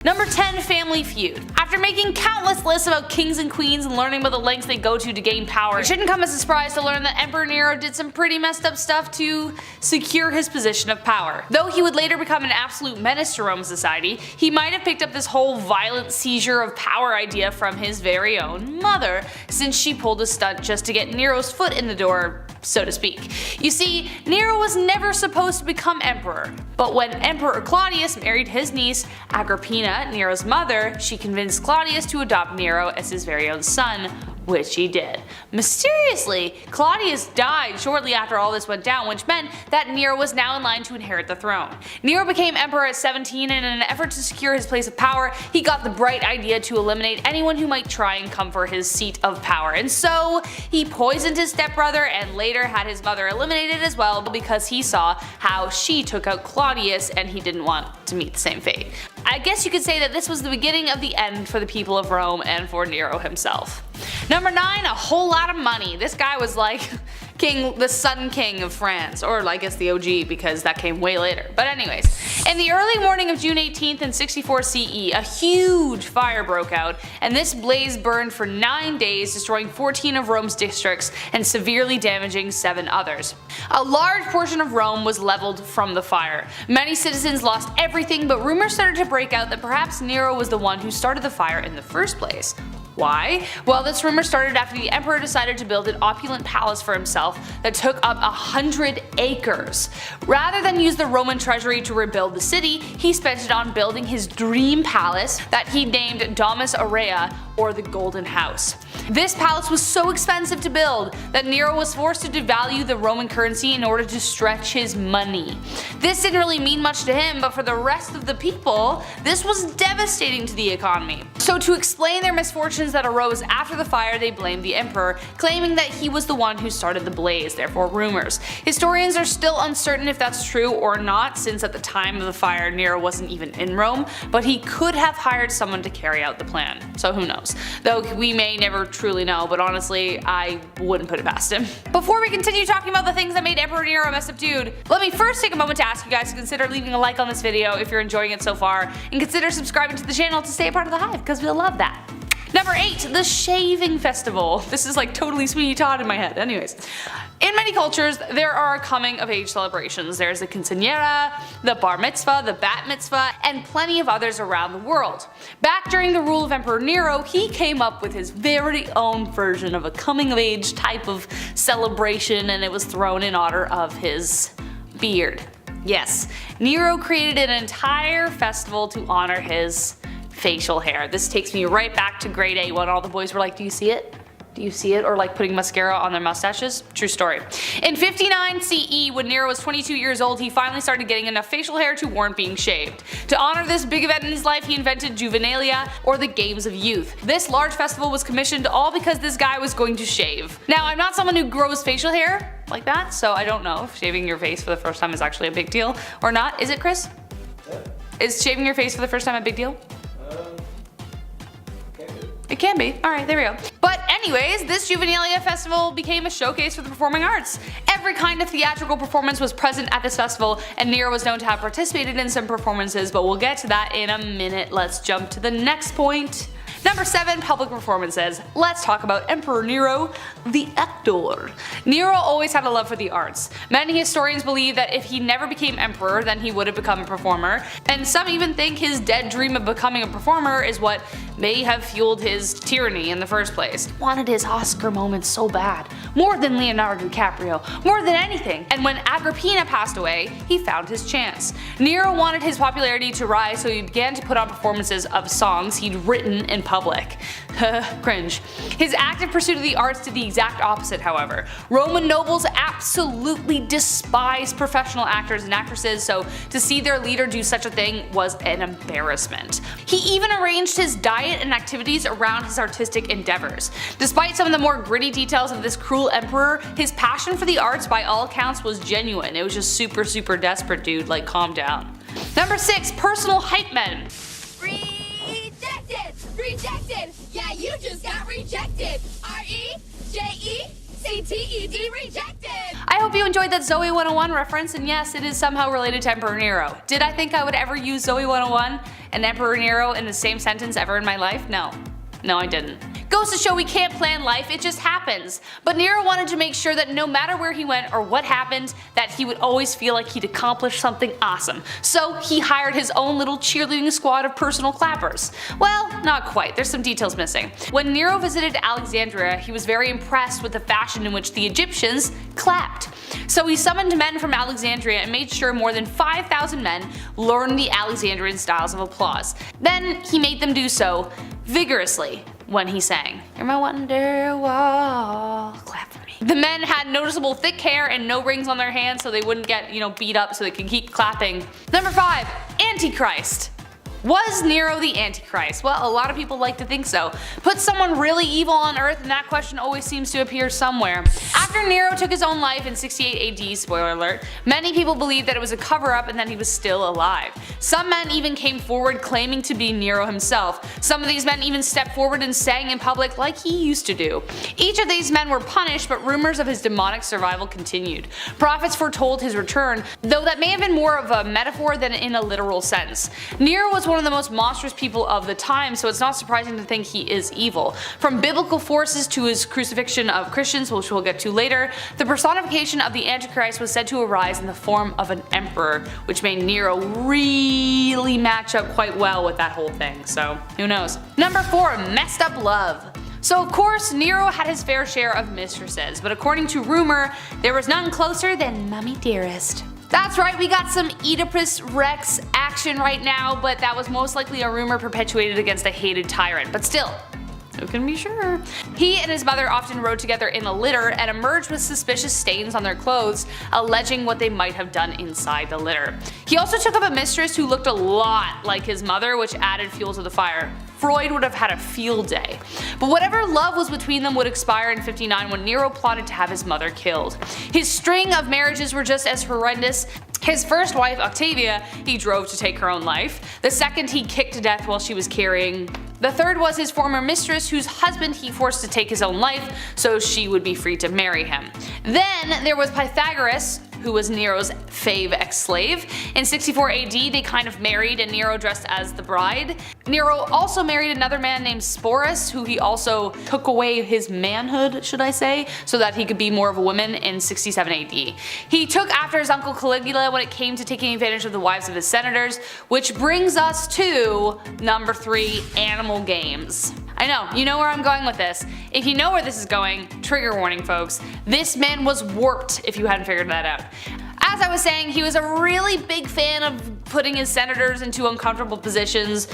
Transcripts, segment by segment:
Number 10. Family feud. After making countless lists about kings and queens and learning about the lengths they go to gain power, it shouldn't come as a surprise to learn that Emperor Nero did some pretty messed up stuff to secure his position of power. Though he would later become an absolute menace to Roman society, he might have picked up this whole violent seizure of power idea from his very own mother, since she pulled a stunt just to get Nero's foot in the door, so to speak. You see, Nero was never supposed to become emperor, but when Emperor Claudius married his niece, Agrippina, Nero's mother, she convinced Claudius to adopt Nero as his very own son, which he did. Mysteriously, Claudius died shortly after all this went down, which meant that Nero was now in line to inherit the throne. Nero became emperor at 17, and in an effort to secure his place of power, he got the bright idea to eliminate anyone who might try and come for his seat of power, and so he poisoned his stepbrother and later had his mother eliminated as well because he saw how she took out Claudius and he didn't want to meet the same fate. I guess you could say that this was the beginning of the end for the people of Rome and for Nero himself. Number 9. A whole lot of money. This guy was like the Sun King of France, or I guess the OG because that came way later. But anyways, in the early morning of June 18th in 64 CE, a huge fire broke out, and this blaze burned for 9 days, destroying 14 of Rome's districts and severely damaging 7 others. A large portion of Rome was leveled from the fire. Many citizens lost everything, but rumors started to break out that perhaps Nero was the one who started the fire in the first place. Why? Well, this rumor started after the emperor decided to build an opulent palace for himself that took up 100 acres. Rather than use the Roman treasury to rebuild the city, he spent it on building his dream palace that he named Domus Aurea, or the Golden House. This palace was so expensive to build that Nero was forced to devalue the Roman currency in order to stretch his money. This didn't really mean much to him, but for the rest of the people, this was devastating to the economy. So to explain their misfortunes that arose after the fire, they blamed the emperor, claiming that he was the one who started the blaze, therefore rumors. Historians are still uncertain if that's true or not, since at the time of the fire Nero wasn't even in Rome, but he could have hired someone to carry out the plan, so who knows. Though we may never truly know, but honestly, I wouldn't put it past him. Before we continue talking about the things that made Emperor Nero a messed up dude, let me first take a moment to ask you guys to consider leaving a like on this video if you're enjoying it so far, and consider subscribing to the channel to stay a part of the hive, because we'll love that. Number 8. The Shaving Festival. This is like totally Sweeney Todd in my head. Anyways. In many cultures, there are coming of age celebrations. There's the quinceañera, the bar mitzvah, the bat mitzvah, and plenty of others around the world. Back during the rule of Emperor Nero, he came up with his very own version of a coming of age type of celebration, and it was thrown in honor of his beard. Yes, Nero created an entire festival to honor his facial hair. This takes me right back to grade 8 when all the boys were like, do you see it? Do you see it? Or like putting mascara on their mustaches? True story. In 59 CE, when Nero was 22 years old, he finally started getting enough facial hair to warrant being shaved. To honor this big event in his life, he invented Juvenalia, or the Games of Youth. This large festival was commissioned all because this guy was going to shave. Now, I'm not someone who grows facial hair like that, so I don't know if shaving your face for the first time is actually a big deal or not. Is it, Chris? Yeah. Is shaving your face for the first time a big deal? It can be. Alright, there we go. But anyways, this Juvenalia festival became a showcase for the performing arts. Every kind of theatrical performance was present at this festival, and Nero was known to have participated in some performances, but we'll get to that in a minute. Let's jump to the next point. Number 7. Public performances. Let's talk about Emperor Nero, the actor. Nero always had a love for the arts. Many historians believe that if he never became emperor, then he would have become a performer, and some even think his dead dream of becoming a performer is what may have fueled his tyranny in the first place. Wanted his Oscar moment so bad. More than Leonardo DiCaprio. More than anything. And when Agrippina passed away, he found his chance. Nero wanted his popularity to rise, so he began to put on performances of songs he'd written in public. Cringe. His active pursuit of the arts did the exact opposite, however. Roman nobles absolutely despised professional actors and actresses, so to see their leader do such a thing was an embarrassment. He even arranged his diet and activities around his artistic endeavors. Despite some of the more gritty details of this cruel emperor, his passion for the arts by all accounts was genuine. It was just super desperate, dude, like calm down. Number 6. Personal hype men. Rejected! Rejected! Yeah, you just got rejected! R-E-J-E-C-T-E-D, rejected! I hope you enjoyed that Zoe 101 reference, and yes, it is somehow related to Emperor Nero. Did I think I would ever use Zoe 101? and Emperor Nero in the same sentence ever in my life? No. No, I didn't. Goes to show we can't plan life, it just happens. But Nero wanted to make sure that no matter where he went or what happened, that he would always feel like he'd accomplished something awesome. So he hired his own little cheerleading squad of personal clappers. Well, not quite, there's some details missing. When Nero visited Alexandria, he was very impressed with the fashion in which the Egyptians clapped. So he summoned men from Alexandria and made sure more than 5,000 men learned the Alexandrian styles of applause. Then he made them do so vigorously when he sang, "You're my wonder wall, clap for me." The men had noticeable thick hair and no rings on their hands so they wouldn't get, beat up, so they could keep clapping. Number 5. Antichrist. Was Nero the Antichrist? Well, a lot of people like to think so. Put someone really evil on Earth and that question always seems to appear somewhere. After Nero took his own life in 68 AD, spoiler alert, many people believed that it was a cover-up and that he was still alive. Some men even came forward claiming to be Nero himself. Some of these men even stepped forward and sang in public like he used to do. Each of these men were punished, but rumors of his demonic survival continued. Prophets foretold his return, though that may have been more of a metaphor than in a literal sense. Nero was one of the most monstrous people of the time, so it's not surprising to think he is evil. From biblical forces to his crucifixion of Christians, which we'll get to later, the personification of the Antichrist was said to arise in the form of an emperor, which made Nero really match up quite well with that whole thing, so who knows. Number 4. Messed up love. So of course, Nero had his fair share of mistresses, but according to rumor, there was none closer than Mummy Dearest. That's right, we got some Oedipus Rex action right now, but that was most likely a rumor perpetuated against a hated tyrant, but still, who can be sure? He and his mother often rode together in a litter and emerged with suspicious stains on their clothes, alleging what they might have done inside the litter. He also took up a mistress who looked a lot like his mother, which added fuel to the fire. Freud would have had a field day. But whatever love was between them would expire in 59 when Nero plotted to have his mother killed. His string of marriages were just as horrendous. His first wife, Octavia, he drove to take her own life. The second he kicked to death while she was carrying. The third was his former mistress, whose husband he forced to take his own life so she would be free to marry him. Then there was Pythagoras, who was Nero's fave ex-slave. In 64 AD they kind of married and Nero dressed as the bride. Nero also married another man named Sporus, who he also took away his manhood, should I say, so that he could be more of a woman in 67 AD. He took after his uncle Caligula when it came to taking advantage of the wives of his senators, which brings us to number 3, animal games. I know, you know where I'm going with this. If you know where this is going, trigger warning folks, this man was warped if you hadn't figured that out. As I was saying, he was a really big fan of putting his senators into uncomfortable positions,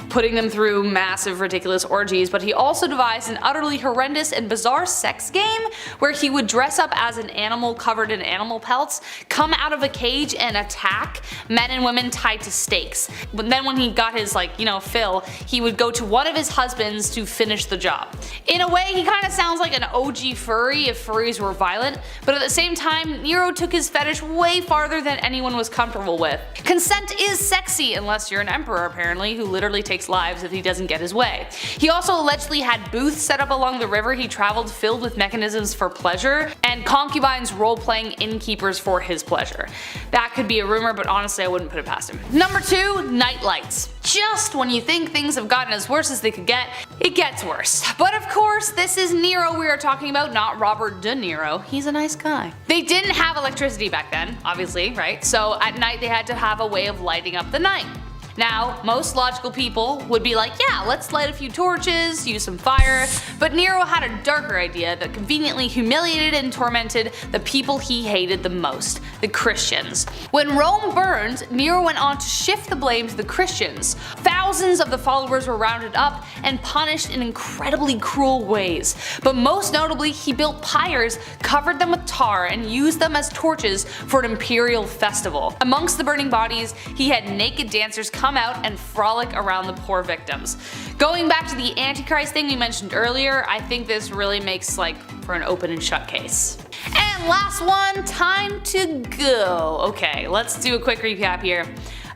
putting them through massive ridiculous orgies, but he also devised an utterly horrendous and bizarre sex game where he would dress up as an animal covered in animal pelts, come out of a cage and attack men and women tied to stakes. But then when he got his fill, he would go to one of his husbands to finish the job. In a way, he kinda sounds like an OG furry if furries were violent, but at the same time, Nero took his fetish way farther than anyone was comfortable with. Consent is sexy, unless you're an emperor apparently, who literally takes lives if he doesn't get his way. He also allegedly had booths set up along the river he traveled filled with mechanisms for pleasure, and concubines role-playing innkeepers for his pleasure. That could be a rumor, but honestly I wouldn't put it past him. Number 2, night lights. Just when you think things have gotten as worse as they could get, it gets worse. But of course, this is Nero we are talking about, not Robert De Niro. He's a nice guy. They didn't have electricity back then, obviously, right? So at night they had to have a way of lighting up the night. Now, most logical people would be like, yeah, let's light a few torches, use some fire, but Nero had a darker idea that conveniently humiliated and tormented the people he hated the most, the Christians. When Rome burned, Nero went on to shift the blame to the Christians. Thousands of the followers were rounded up and punished in incredibly cruel ways, but most notably he built pyres, covered them with tar, and used them as torches for an imperial festival. Amongst the burning bodies, he had naked dancers come out and frolic around the poor victims. Going back to the Antichrist thing we mentioned earlier, I think this really makes for an open and shut case. And last one, time to go. Okay, let's do a quick recap here.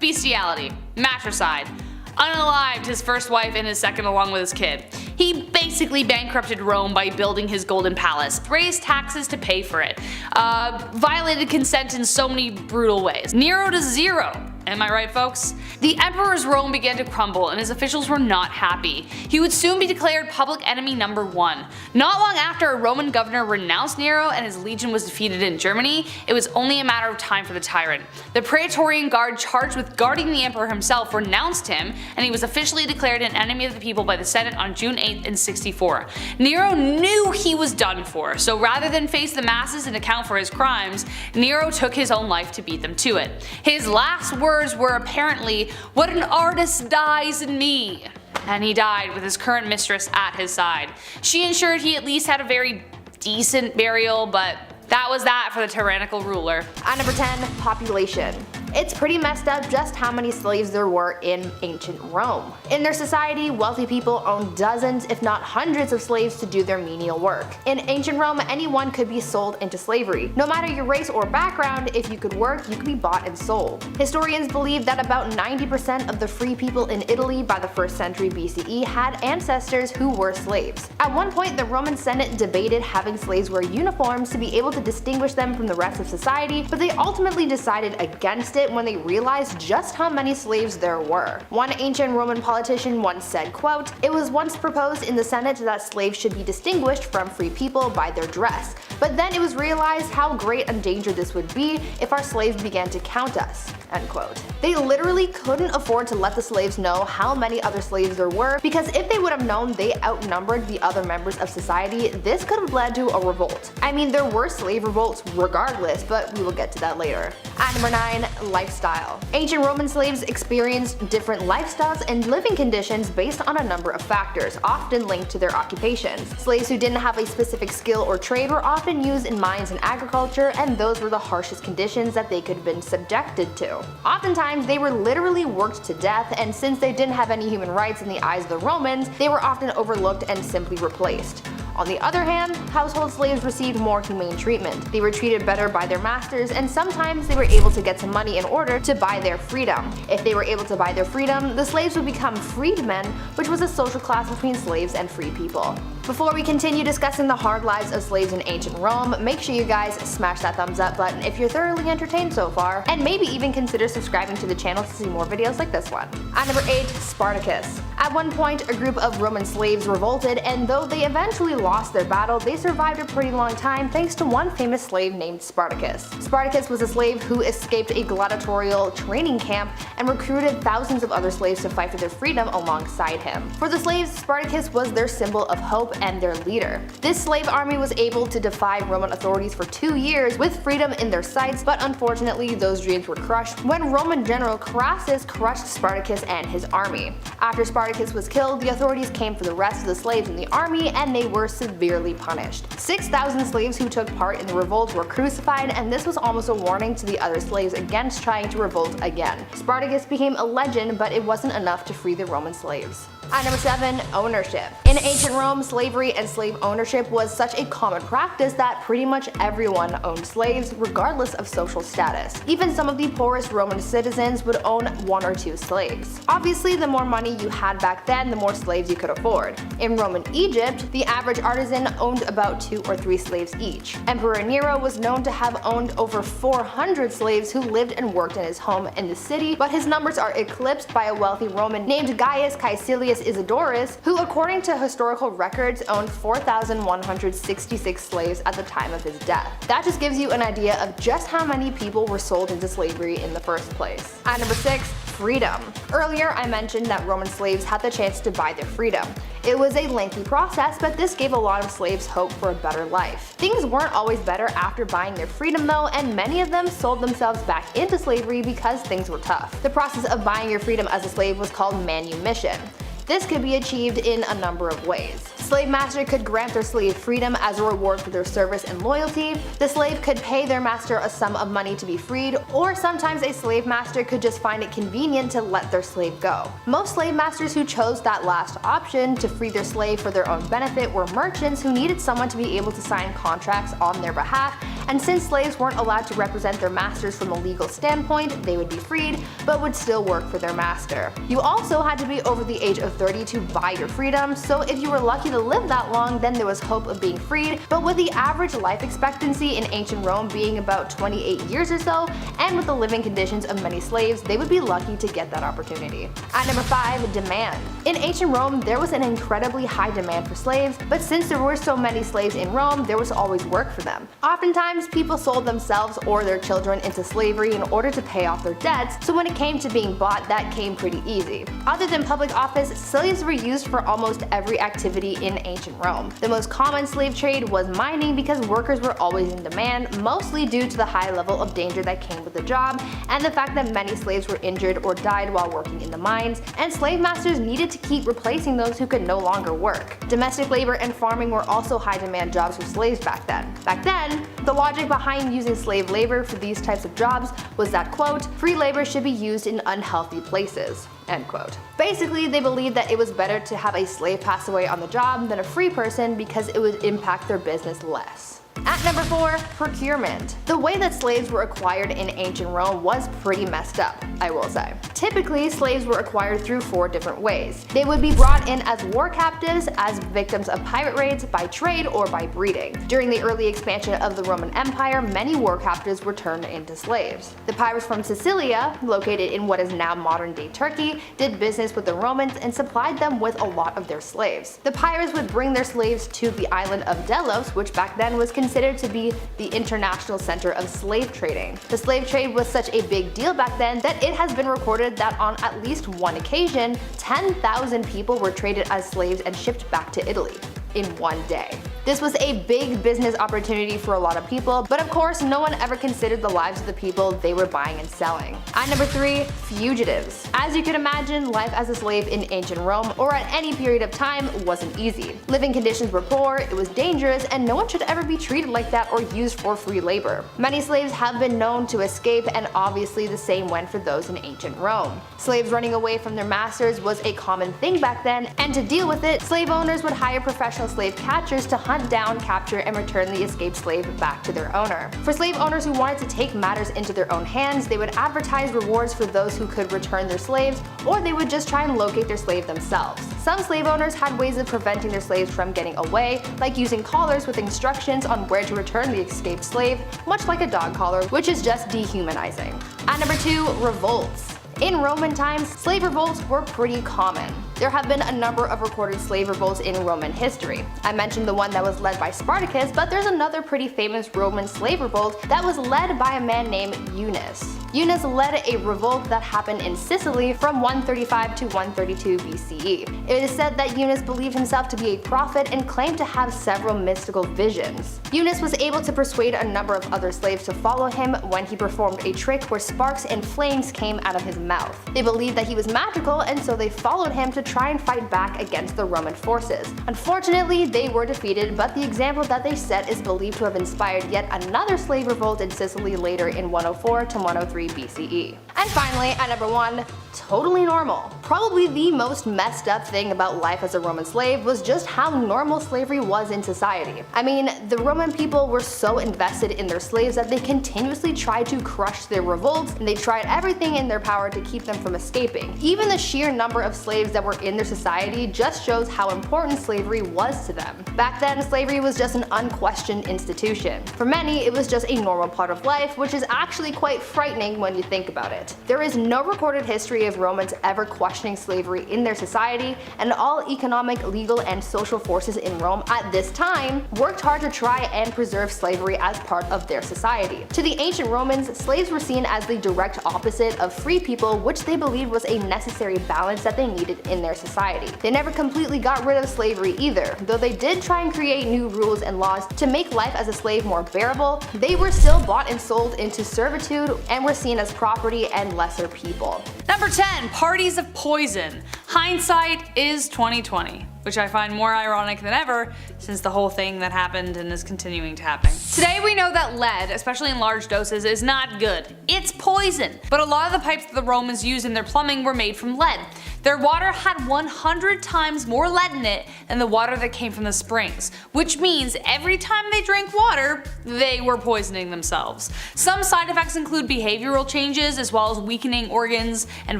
Bestiality, matricide, unalived his first wife and his second along with his kid. He basically bankrupted Rome by building his golden palace, raised taxes to pay for it, violated consent in so many brutal ways. Nero to 0. Am I right, folks? The emperor's Rome began to crumble and his officials were not happy. He would soon be declared public enemy number 1. Not long after a Roman governor renounced Nero and his legion was defeated in Germany, it was only a matter of time for the tyrant. The Praetorian Guard charged with guarding the emperor himself renounced him, and he was officially declared an enemy of the people by the Senate on June 8th in 64. Nero knew he was done for, so rather than face the masses and account for his crimes, Nero took his own life to beat them to it. His last words were apparently, "What an artist dies in me." And he died with his current mistress at his side. She ensured he at least had a very decent burial, but that was that for the tyrannical ruler. At number 10, population. It's pretty messed up just how many slaves there were in ancient Rome. In their society, wealthy people owned dozens if not hundreds of slaves to do their menial work. In ancient Rome, anyone could be sold into slavery. No matter your race or background, if you could work, you could be bought and sold. Historians believe that about 90% of the free people in Italy by the 1st century BCE had ancestors who were slaves. At one point, the Roman Senate debated having slaves wear uniforms to be able to distinguish them from the rest of society, but they ultimately decided against it when they realized just how many slaves there were. One ancient Roman politician once said, quote, "It was once proposed in the Senate that slaves should be distinguished from free people by their dress, but then it was realized how great a danger this would be if our slaves began to count us." End quote. They literally couldn't afford to let the slaves know how many other slaves there were, because if they would have known they outnumbered the other members of society, this could have led to a revolt. I mean, there were slave revolts regardless, but we will get to that later. At number 9, lifestyle. Ancient Roman slaves experienced different lifestyles and living conditions based on a number of factors, often linked to their occupations. Slaves who didn't have a specific skill or trade were often used in mines and agriculture, and those were the harshest conditions that they could have been subjected to. Oftentimes, they were literally worked to death, and since they didn't have any human rights in the eyes of the Romans, they were often overlooked and simply replaced. On the other hand, household slaves received more humane treatment. They were treated better by their masters, and sometimes they were able to get some money in order to buy their freedom. If they were able to buy their freedom, the slaves would become freedmen, which was a social class between slaves and free people. Before we continue discussing the hard lives of slaves in ancient Rome, make sure you guys smash that thumbs up button if you're thoroughly entertained so far, and maybe even consider subscribing to the channel to see more videos like this one. At number 8, Spartacus. At one point, a group of Roman slaves revolted, and though they eventually lost their battle, they survived a pretty long time thanks to one famous slave named Spartacus. Spartacus was a slave who escaped a gladiatorial training camp and recruited thousands of other slaves to fight for their freedom alongside him. For the slaves, Spartacus was their symbol of hope and their leader. This slave army was able to defy Roman authorities for 2 years with freedom in their sights, but unfortunately those dreams were crushed when Roman general Crassus crushed Spartacus and his army. After Spartacus was killed, the authorities came for the rest of the slaves in the army, and they were severely punished. 6,000 slaves who took part in the revolt were crucified, and this was almost a warning to the other slaves against trying to revolt again. Spartacus became a legend, but it wasn't enough to free the Roman slaves. At number 7, ownership. In ancient Rome, slavery and slave ownership was such a common practice that pretty much everyone owned slaves, regardless of social status. Even some of the poorest Roman citizens would own 1 or 2 slaves. Obviously, the more money you had back then, the more slaves you could afford. In Roman Egypt, the average artisan owned about 2 or 3 slaves each. Emperor Nero was known to have owned over 400 slaves who lived and worked in his home in the city, but his numbers are eclipsed by a wealthy Roman named Gaius Caecilius Isidorus, who according to historical records owned 4,166 slaves at the time of his death. That just gives you an idea of just how many people were sold into slavery in the first place. At number 6, freedom. Earlier I mentioned that Roman slaves had the chance to buy their freedom. It was a lengthy process, but this gave a lot of slaves hope for a better life. Things weren't always better after buying their freedom though, and many of them sold themselves back into slavery because things were tough. The process of buying your freedom as a slave was called manumission. This could be achieved in a number of ways. Slave master could grant their slave freedom as a reward for their service and loyalty. The slave could pay their master a sum of money to be freed, or sometimes a slave master could just find it convenient to let their slave go. Most slave masters who chose that last option to free their slave for their own benefit were merchants who needed someone to be able to sign contracts on their behalf, and since slaves weren't allowed to represent their masters from a legal standpoint, they would be freed, but would still work for their master. You also had to be over the age of 30 to buy your freedom, so if you were lucky to live that long, then there was hope of being freed, but with the average life expectancy in ancient Rome being about 28 years or so, and and with the living conditions of many slaves, they would be lucky to get that opportunity. At number 5, demand. In ancient Rome, there was an incredibly high demand for slaves, but since there were so many slaves in Rome, there was always work for them. Oftentimes, people sold themselves or their children into slavery in order to pay off their debts, so when it came to being bought, that came pretty easy. Other than public office, slaves were used for almost every activity in ancient Rome. The most common slave trade was mining because workers were always in demand, mostly due to the high level of danger that came with the job, and the fact that many slaves were injured or died while working in the mines, and slave masters needed to keep replacing those who could no longer work. Domestic labor and farming were also high demand jobs for slaves back then. Back then, the logic behind using slave labor for these types of jobs was that, quote, free labor should be used in unhealthy places, end quote. Basically, they believed that it was better to have a slave pass away on the job than a free person because it would impact their business less. At number 4, procurement. The way that slaves were acquired in ancient Rome was pretty messed up, I will say. Typically, slaves were acquired through 4 different ways. They would be brought in as war captives, as victims of pirate raids, by trade, or by breeding. During the early expansion of the Roman Empire, many war captives were turned into slaves. The pirates from Sicilia, located in what is now modern-day Turkey, did business with the Romans and supplied them with a lot of their slaves. The pirates would bring their slaves to the island of Delos, which back then was considered to be the international center of slave trading. The slave trade was such a big deal back then that it has been recorded that on at least one occasion, 10,000 people were traded as slaves and shipped back to Italy in one day. This was a big business opportunity for a lot of people, but of course no one ever considered the lives of the people they were buying and selling. At number 3, fugitives. As you can imagine, life as a slave in ancient Rome, or at any period of time, wasn't easy. Living conditions were poor, it was dangerous, and no one should ever be treated like that or used for free labor. Many slaves have been known to escape, and obviously the same went for those in ancient Rome. Slaves running away from their masters was a common thing back then, and to deal with it, slave owners would hire professional slave catchers to hunt down, capture, and return the escaped slave back to their owner. For slave owners who wanted to take matters into their own hands, they would advertise rewards for those who could return their slaves, or they would just try and locate their slave themselves. Some slave owners had ways of preventing their slaves from getting away, like using collars with instructions on where to return the escaped slave, much like a dog collar, which is just dehumanizing. At number 2, revolts. In Roman times, slave revolts were pretty common. There have been a number of recorded slave revolts in Roman history. I mentioned the one that was led by Spartacus, but there's another pretty famous Roman slave revolt that was led by a man named Eunice. Eunice led a revolt that happened in Sicily from 135 to 132 BCE. It is said that Eunice believed himself to be a prophet and claimed to have several mystical visions. Eunice was able to persuade a number of other slaves to follow him when he performed a trick where sparks and flames came out of his mouth. They believed that he was magical, and so they followed him to try and fight back against the Roman forces. Unfortunately, they were defeated, but the example that they set is believed to have inspired yet another slave revolt in Sicily later in 104 to 103 BCE. And finally, at number 1, totally normal. Probably the most messed up thing about life as a Roman slave was just how normal slavery was in society. I mean, the Roman people were so invested in their slaves that they continuously tried to crush their revolts, and they tried everything in their power to keep them from escaping. Even the sheer number of slaves that were in their society just shows how important slavery was to them. Back then, slavery was just an unquestioned institution. For many, it was just a normal part of life, which is actually quite frightening when you think about it. There is no recorded history of Romans ever questioning slavery in their society, and all economic, legal, and social forces in Rome at this time worked hard to try and preserve slavery as part of their society. To the ancient Romans, slaves were seen as the direct opposite of free people, which they believed was a necessary balance that they needed in their society. They never completely got rid of slavery either. Though they did try and create new rules and laws to make life as a slave more bearable, they were still bought and sold into servitude and were seen as property and lesser people. Number 10. Parties of poison. Hindsight is 2020. Which I find more ironic than ever since the whole thing that happened and is continuing to happen. Today we know that lead, especially in large doses, is not good. It's poison. But a lot of the pipes that the Romans used in their plumbing were made from lead. Their water had 100 times more lead in it than the water that came from the springs, which means every time they drank water, they were poisoning themselves. Some side effects include behavioral changes as well as weakening organs and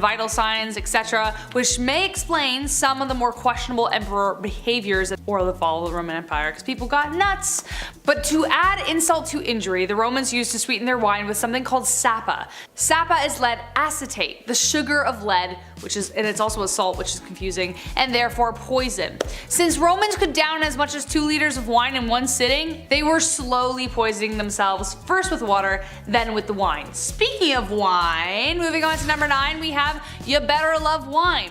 vital signs, etc., which may explain some of the more questionable emperor behaviors or the fall of the Roman Empire, because people got nuts. But to add insult to injury, the Romans used to sweeten their wine with something called sapa. Sapa is lead acetate, the sugar of lead, and it's also a salt, which is confusing, and therefore poison. Since Romans could down as much as 2 liters of wine in one sitting, they were slowly poisoning themselves, first with water, then with the wine. Speaking of wine, moving on to number 9, we have you better love wine.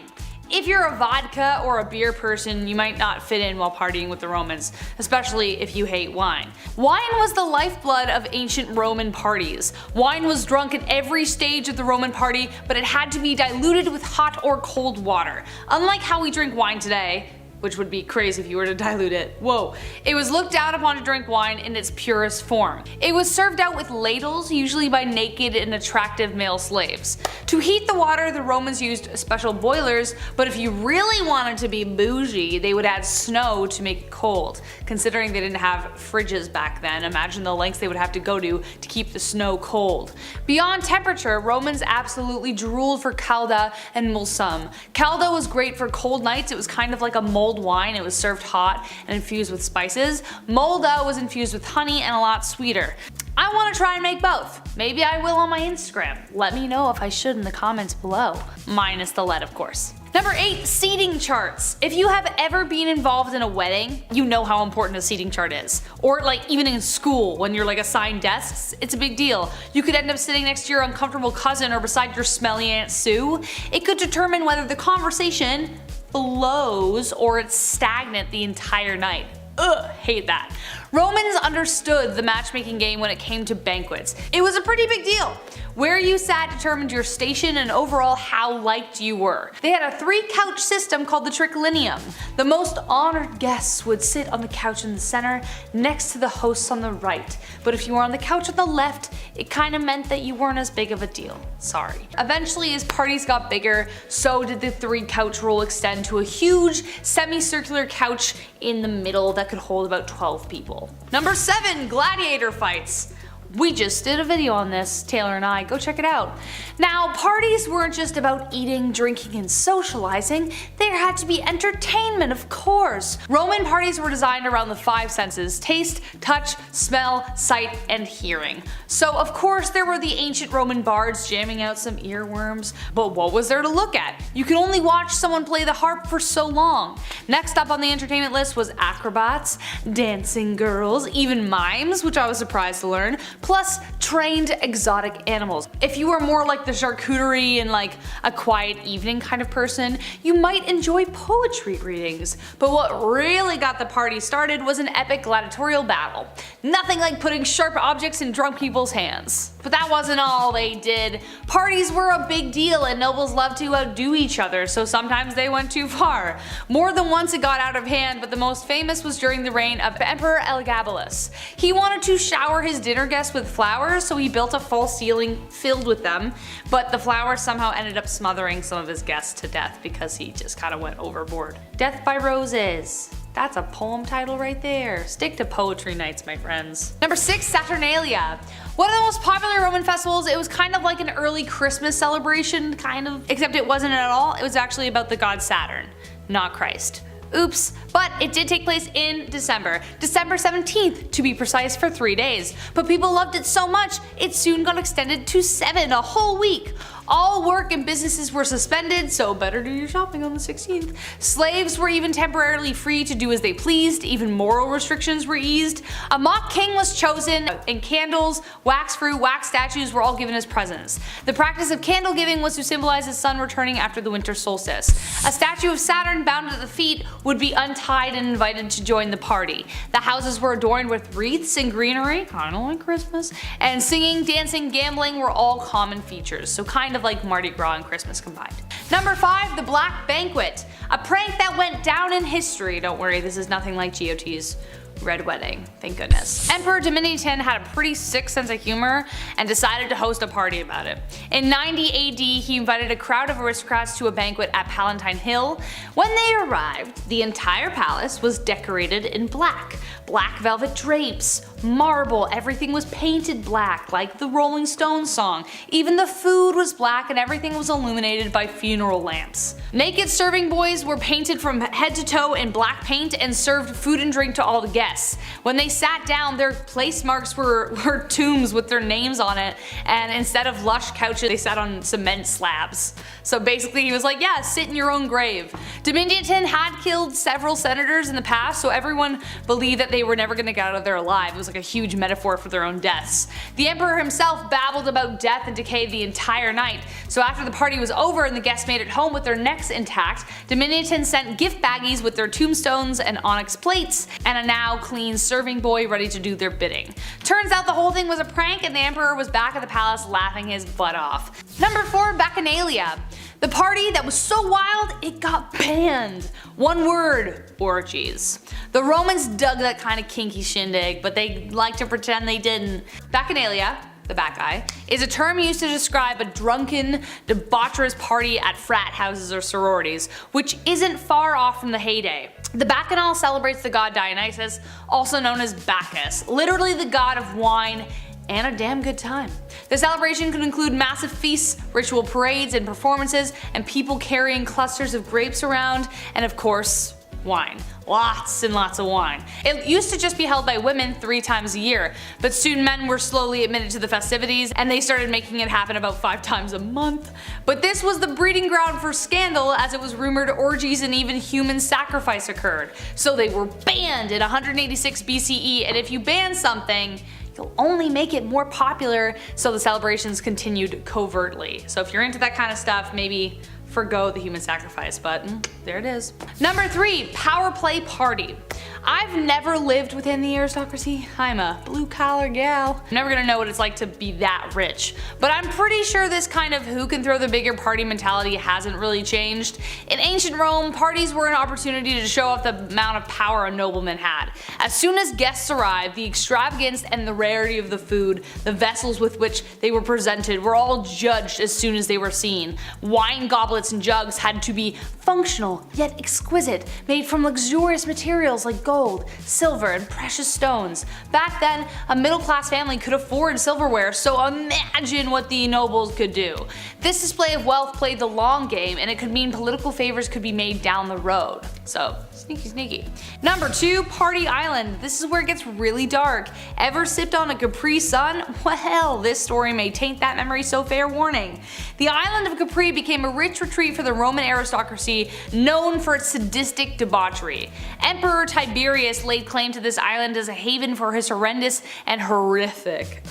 If you're a vodka or a beer person, you might not fit in while partying with the Romans, especially if you hate wine. Wine was the lifeblood of ancient Roman parties. Wine was drunk at every stage of the Roman party, but it had to be diluted with hot or cold water. Unlike how we drink wine today, which would be crazy if you were to dilute it. Whoa. It was looked down upon to drink wine in its purest form. It was served out with ladles, usually by naked and attractive male slaves. To heat the water, the Romans used special boilers, but if you really wanted to be bougie, they would add snow to make it cold. Considering they didn't have fridges back then, imagine the lengths they would have to go to keep the snow cold. Beyond temperature, Romans absolutely drooled for calda and mulsum. Calda was great for cold nights. It was kind of like a mulled wine. It was served hot and infused with spices. Mulda was infused with honey and a lot sweeter. I want to try and make both. Maybe I will on my Instagram. Let me know if I should in the comments below. Minus the lead, of course. Number 8, seating charts. If you have ever been involved in a wedding, you know how important a seating chart is. Or like even in school, when you're like assigned desks, it's a big deal. You could end up sitting next to your uncomfortable cousin or beside your smelly Aunt Sue. It could determine whether the conversation flows or it's stagnant the entire night. Ugh, hate that. Romans understood the matchmaking game when it came to banquets. It was a pretty big deal. Where you sat determined your station and overall how liked you were. They had a 3-couch system called the triclinium. The most honored guests would sit on the couch in the center next to the hosts on the right. But if you were on the couch on the left, it kinda meant that you weren't as big of a deal. Sorry. Eventually, as parties got bigger, so did the 3-couch rule extend to a huge semicircular couch in the middle that could hold about 12 people. Number 7, gladiator fights. We just did a video on this, Taylor and I, go check it out. Now, parties weren't just about eating, drinking, and socializing, there had to be entertainment, of course. Roman parties were designed around the 5 senses: taste, touch, smell, sight, and hearing. So of course there were the ancient Roman bards jamming out some earworms, but what was there to look at? You could only watch someone play the harp for so long. Next up on the entertainment list was acrobats, dancing girls, even mimes, which I was surprised to learn, plus trained exotic animals. If you were more like the charcuterie and like a quiet evening kind of person, you might enjoy poetry readings. But what really got the party started was an epic gladiatorial battle. Nothing like putting sharp objects in drunk people's hands. But that wasn't all they did. Parties were a big deal and nobles loved to outdo each other, so sometimes they went too far. More than once it got out of hand, but the most famous was during the reign of Emperor Elagabalus. He wanted to shower his dinner guests with flowers, so he built a false ceiling filled with them, but the flowers somehow ended up smothering some of his guests to death because he just kind of went overboard. Death by Roses. That's a poem title right there. Stick to poetry nights, my friends. Number 6, Saturnalia. One of the most popular Roman festivals. It was kind of like an early Christmas celebration, kind of, except it wasn't at all. It was actually about the god Saturn, not Christ. Oops, but it did take place in December 17th to be precise, for 3 days. But people loved it so much, it soon got extended to 7, a whole week. All work and businesses were suspended, so better do your shopping on the 16th. Slaves were even temporarily free to do as they pleased, even moral restrictions were eased. A mock king was chosen, and candles, wax fruit, wax statues were all given as presents. The practice of candle giving was to symbolize the sun returning after the winter solstice. A statue of Saturn bound at the feet would be untied and invited to join the party. The houses were adorned with wreaths and greenery, kinda like Christmas, and singing, dancing, gambling were all common features, so kind of like Mardi Gras and Christmas combined. Number 5, the Black Banquet. A prank that went down in history. Don't worry, this is nothing like GOT's. Red Wedding, thank goodness. Emperor Domitian had a pretty sick sense of humor and decided to host a party about it. In 90 AD, he invited a crowd of aristocrats to a banquet at Palatine Hill. When they arrived, the entire palace was decorated in black. Black velvet drapes, marble, everything was painted black like the Rolling Stones song. Even the food was black and everything was illuminated by funeral lamps. Naked serving boys were painted from head to toe in black paint and served food and drink to all the guests. When they sat down, their place marks were tombs with their names on it, and instead of lush couches, they sat on cement slabs. So basically he was like, yeah, sit in your own grave. Domitian had killed several senators in the past, so everyone believed that they were never going to get out of there alive. It was like a huge metaphor for their own deaths. The emperor himself babbled about death and decay the entire night, so after the party was over and the guests made it home with their necks intact, Domitian sent gift baggies with their tombstones and onyx plates, and a now clean serving boy ready to do their bidding. Turns out the whole thing was a prank and the emperor was back at the palace laughing his butt off. Number 4, Bacchanalia. The party that was so wild, it got banned. One word, orgies. The Romans dug that kind of kinky shindig, but they like to pretend they didn't. Bacchanalia, the back guy, is a term used to describe a drunken, debaucherous party at frat houses or sororities, which isn't far off from the heyday. The Bacchanal celebrates the god Dionysus, also known as Bacchus, literally the god of wine and a damn good time. The celebration could include massive feasts, ritual parades and performances, and people carrying clusters of grapes around, and of course, wine. Lots and lots of wine. It used to just be held by women 3 times a year, but soon men were slowly admitted to the festivities and they started making it happen about 5 times a month. But this was the breeding ground for scandal, as it was rumored orgies and even human sacrifice occurred. So they were banned in 186 BCE, and if you ban something, you'll only make it more popular, so the celebrations continued covertly. So if you're into that kind of stuff, maybe forgo the human sacrifice, but there it is. Number 3, power play party. I've never lived within the aristocracy. I'm a blue collar gal. I'm never gonna know what it's like to be that rich, but I'm pretty sure this kind of who can throw the bigger party mentality hasn't really changed. In ancient Rome, parties were an opportunity to show off the amount of power a nobleman had. As soon as guests arrived, the extravagance and the rarity of the food, the vessels with which they were presented, were all judged as soon as they were seen. Wine goblets and jugs had to be functional yet exquisite, made from luxurious materials like gold, silver, and precious stones. Back then, a middle-class family could afford silverware, so imagine what the nobles could do. This display of wealth played the long game, and it could mean political favors could be made down the road. So, sneaky sneaky. Number 2, Party Island. This is where it gets really dark. Ever sipped on a Capri Sun? Well, this story may taint that memory, so fair warning. The island of Capri became a rich retreat for the Roman aristocracy, known for its sadistic debauchery. Emperor Tiberius laid claim to this island as a haven for his horrendous and horrific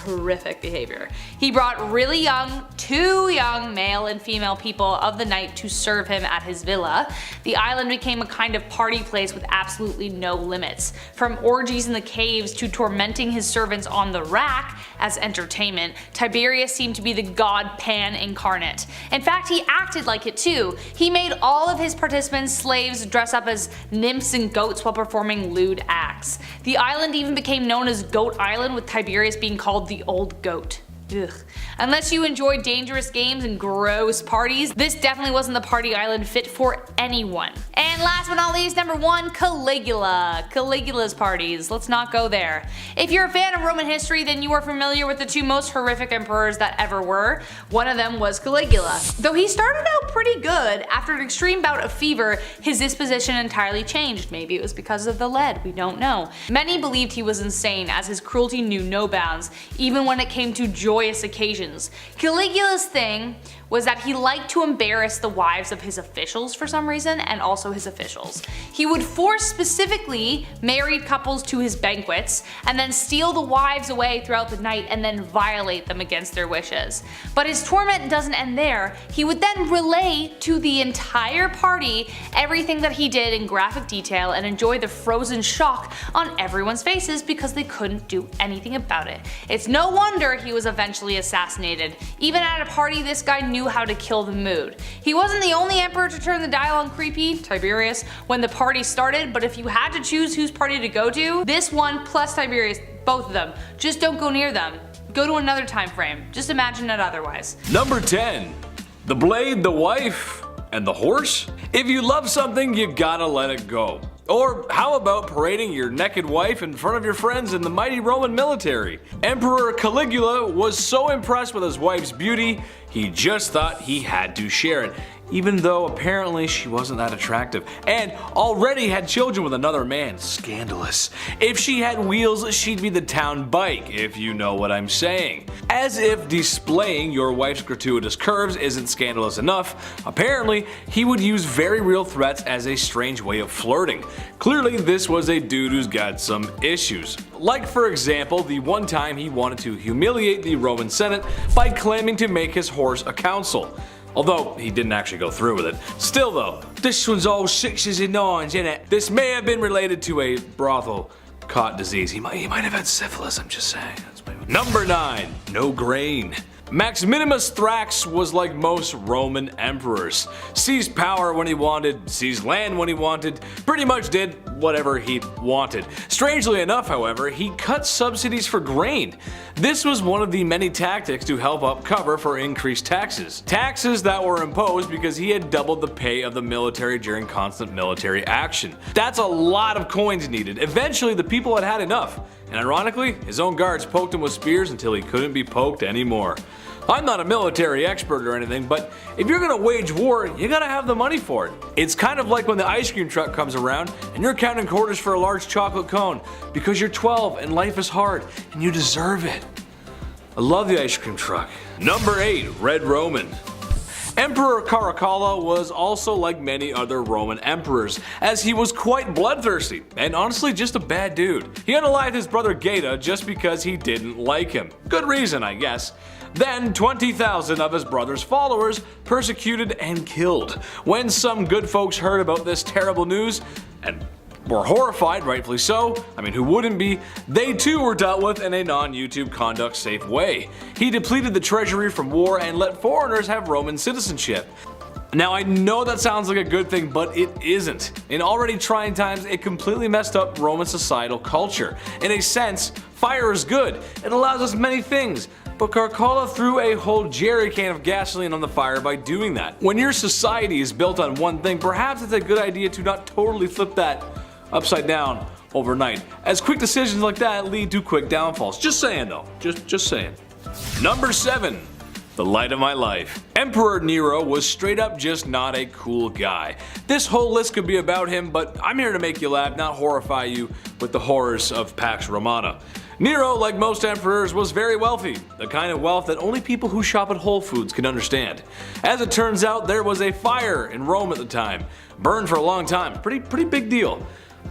behavior. He brought really young, too young male and female people of the night to serve him at his villa. The island became a kind of party place with absolutely no limits. From orgies in the caves to tormenting his servants on the rack as entertainment, Tiberius seemed to be the god Pan incarnate. In fact, he acted like it too. He made all of his participants slaves dress up as nymphs and goats while performing lewd acts. The island even became known as Goat Island, with Tiberius being called the Old Goat. Ugh. Unless you enjoy dangerous games and gross parties, this definitely wasn't the party island fit for anyone. And last but not least, number 1, Caligula. Caligula's parties. Let's not go there. If you're a fan of Roman history, then you are familiar with the 2 most horrific emperors that ever were. One of them was Caligula. Though he started out pretty good, after an extreme bout of fever, his disposition entirely changed. Maybe it was because of the lead, we don't know. Many believed he was insane, as his cruelty knew no bounds, even when it came to joyous occasions. Caligula's thing was that he liked to embarrass the wives of his officials for some reason, and also his officials. He would force specifically married couples to his banquets, and then steal the wives away throughout the night and then violate them against their wishes. But his torment doesn't end there. He would then relay to the entire party everything that he did in graphic detail and enjoy the frozen shock on everyone's faces because they couldn't do anything about it. It's no wonder he was eventually assassinated. Even at a party this guy knew knew how to kill the mood. He wasn't the only emperor to turn the dial on creepy, Tiberius, when the party started, but if you had to choose whose party to go to, this one plus Tiberius, both of them, just don't go near them. Go to another time frame. Just imagine it otherwise. Number 10. The blade, the wife, and the horse? If you love something, you gotta let it go. Or how about parading your naked wife in front of your friends in the mighty Roman military? Emperor Caligula was so impressed with his wife's beauty, he just thought he had to share it, even though apparently she wasn't that attractive, and already had children with another man. Scandalous. If she had wheels, she'd be the town bike, if you know what I'm saying. As if displaying your wife's gratuitous curves isn't scandalous enough, apparently he would use very real threats as a strange way of flirting. Clearly this was a dude who's got some issues. Like for example, the one time he wanted to humiliate the Roman Senate by claiming to make his horse a consul. Although he didn't actually go through with it. Still though, this one's all sixes and nines, innit? This may have been related to a brothel caught disease. He might have had syphilis, I'm just saying. Number 9. No grain. Maximinus Thrax was like most Roman emperors. Seized power when he wanted, seized land when he wanted, pretty much did whatever he wanted. Strangely enough, however, he cut subsidies for grain. This was one of the many tactics to help up cover for increased taxes. Taxes that were imposed because he had doubled the pay of the military during constant military action. That's a lot of coins needed. Eventually the people had had enough. And ironically, his own guards poked him with spears until he couldn't be poked anymore. I'm not a military expert or anything, but if you're gonna wage war, you gotta have the money for it. It's kind of like when the ice cream truck comes around and you're counting quarters for a large chocolate cone because you're 12 and life is hard and you deserve it. I love the ice cream truck. Number 8. Red Roman. Emperor Caracalla was also like many other Roman emperors, as he was quite bloodthirsty, and honestly just a bad dude. He unalived his brother Geta just because he didn't like him. Good reason, I guess. Then 20,000 of his brother's followers persecuted and killed. When some good folks heard about this terrible news, and were horrified, rightfully so, I mean who wouldn't be, they too were dealt with in a non-YouTube conduct safe way. He depleted the treasury from war and let foreigners have Roman citizenship. Now I know that sounds like a good thing, but it isn't. In already trying times, it completely messed up Roman societal culture. In a sense, fire is good. It allows us many things. But Caracalla threw a whole jerry can of gasoline on the fire by doing that. When your society is built on one thing, perhaps it's a good idea to not totally flip that upside down overnight, as quick decisions like that lead to quick downfalls. Just saying though, just saying. Number 7. The light of my life. Emperor Nero was straight up just not a cool guy. This whole list could be about him, but I'm here to make you laugh, not horrify you with the horrors of Pax Romana. Nero, like most emperors, was very wealthy, the kind of wealth that only people who shop at Whole Foods can understand. As it turns out, there was a fire in Rome at the time. Burned for a long time, pretty big deal.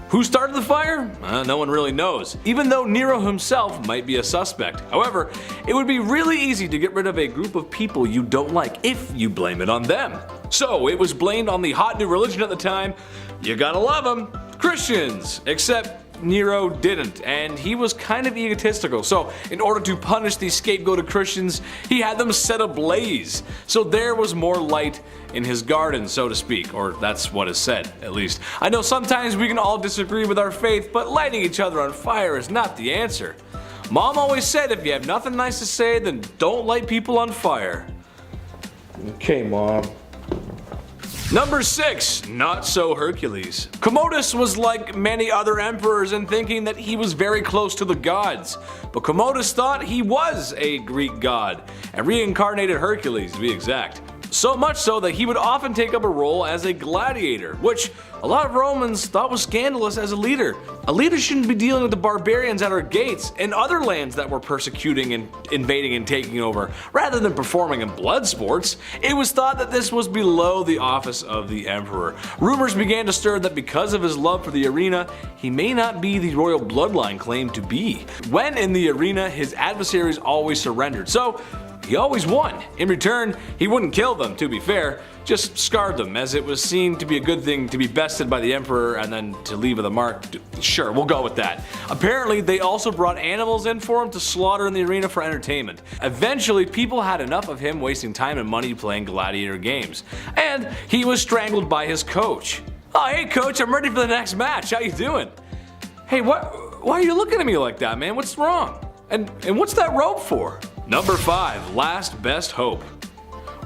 Who started the fire? No one really knows, even though Nero himself might be a suspect. However, it would be really easy to get rid of a group of people you don't like if you blame it on them. So it was blamed on the hot new religion at the time, you gotta love them, Christians, except Nero didn't, and he was kind of egotistical, so in order to punish these scapegoated Christians, he had them set ablaze. So there was more light in his garden, so to speak, or that's what is said, at least. I know sometimes we can all disagree with our faith, but lighting each other on fire is not the answer. Mom always said if you have nothing nice to say, then don't light people on fire. Okay, Mom. Number 6. Not so Hercules. Commodus was like many other emperors in thinking that he was very close to the gods, but Commodus thought he was a Greek god, and reincarnated Hercules to be exact. So much so that he would often take up a role as a gladiator, which a lot of Romans thought was scandalous as a leader. A leader shouldn't be dealing with the barbarians at our gates and other lands that were persecuting and invading and taking over, rather than performing in blood sports. It was thought that this was below the office of the emperor. Rumors began to stir that because of his love for the arena, he may not be the royal bloodline claimed to be. When in the arena, his adversaries always surrendered, so He always won. In return, he wouldn't kill them, to be fair, just scarred them, as it was seen to be a good thing to be bested by the emperor and then to leave with a mark. Sure, we'll go with that. Apparently, they also brought animals in for him to slaughter in the arena for entertainment. Eventually, people had enough of him wasting time and money playing gladiator games, and he was strangled by his coach. Oh, hey coach, I'm ready for the next match. How you doing? Hey, why are you looking at me like that, man? What's wrong? And what's that rope for? Number 5, last best hope.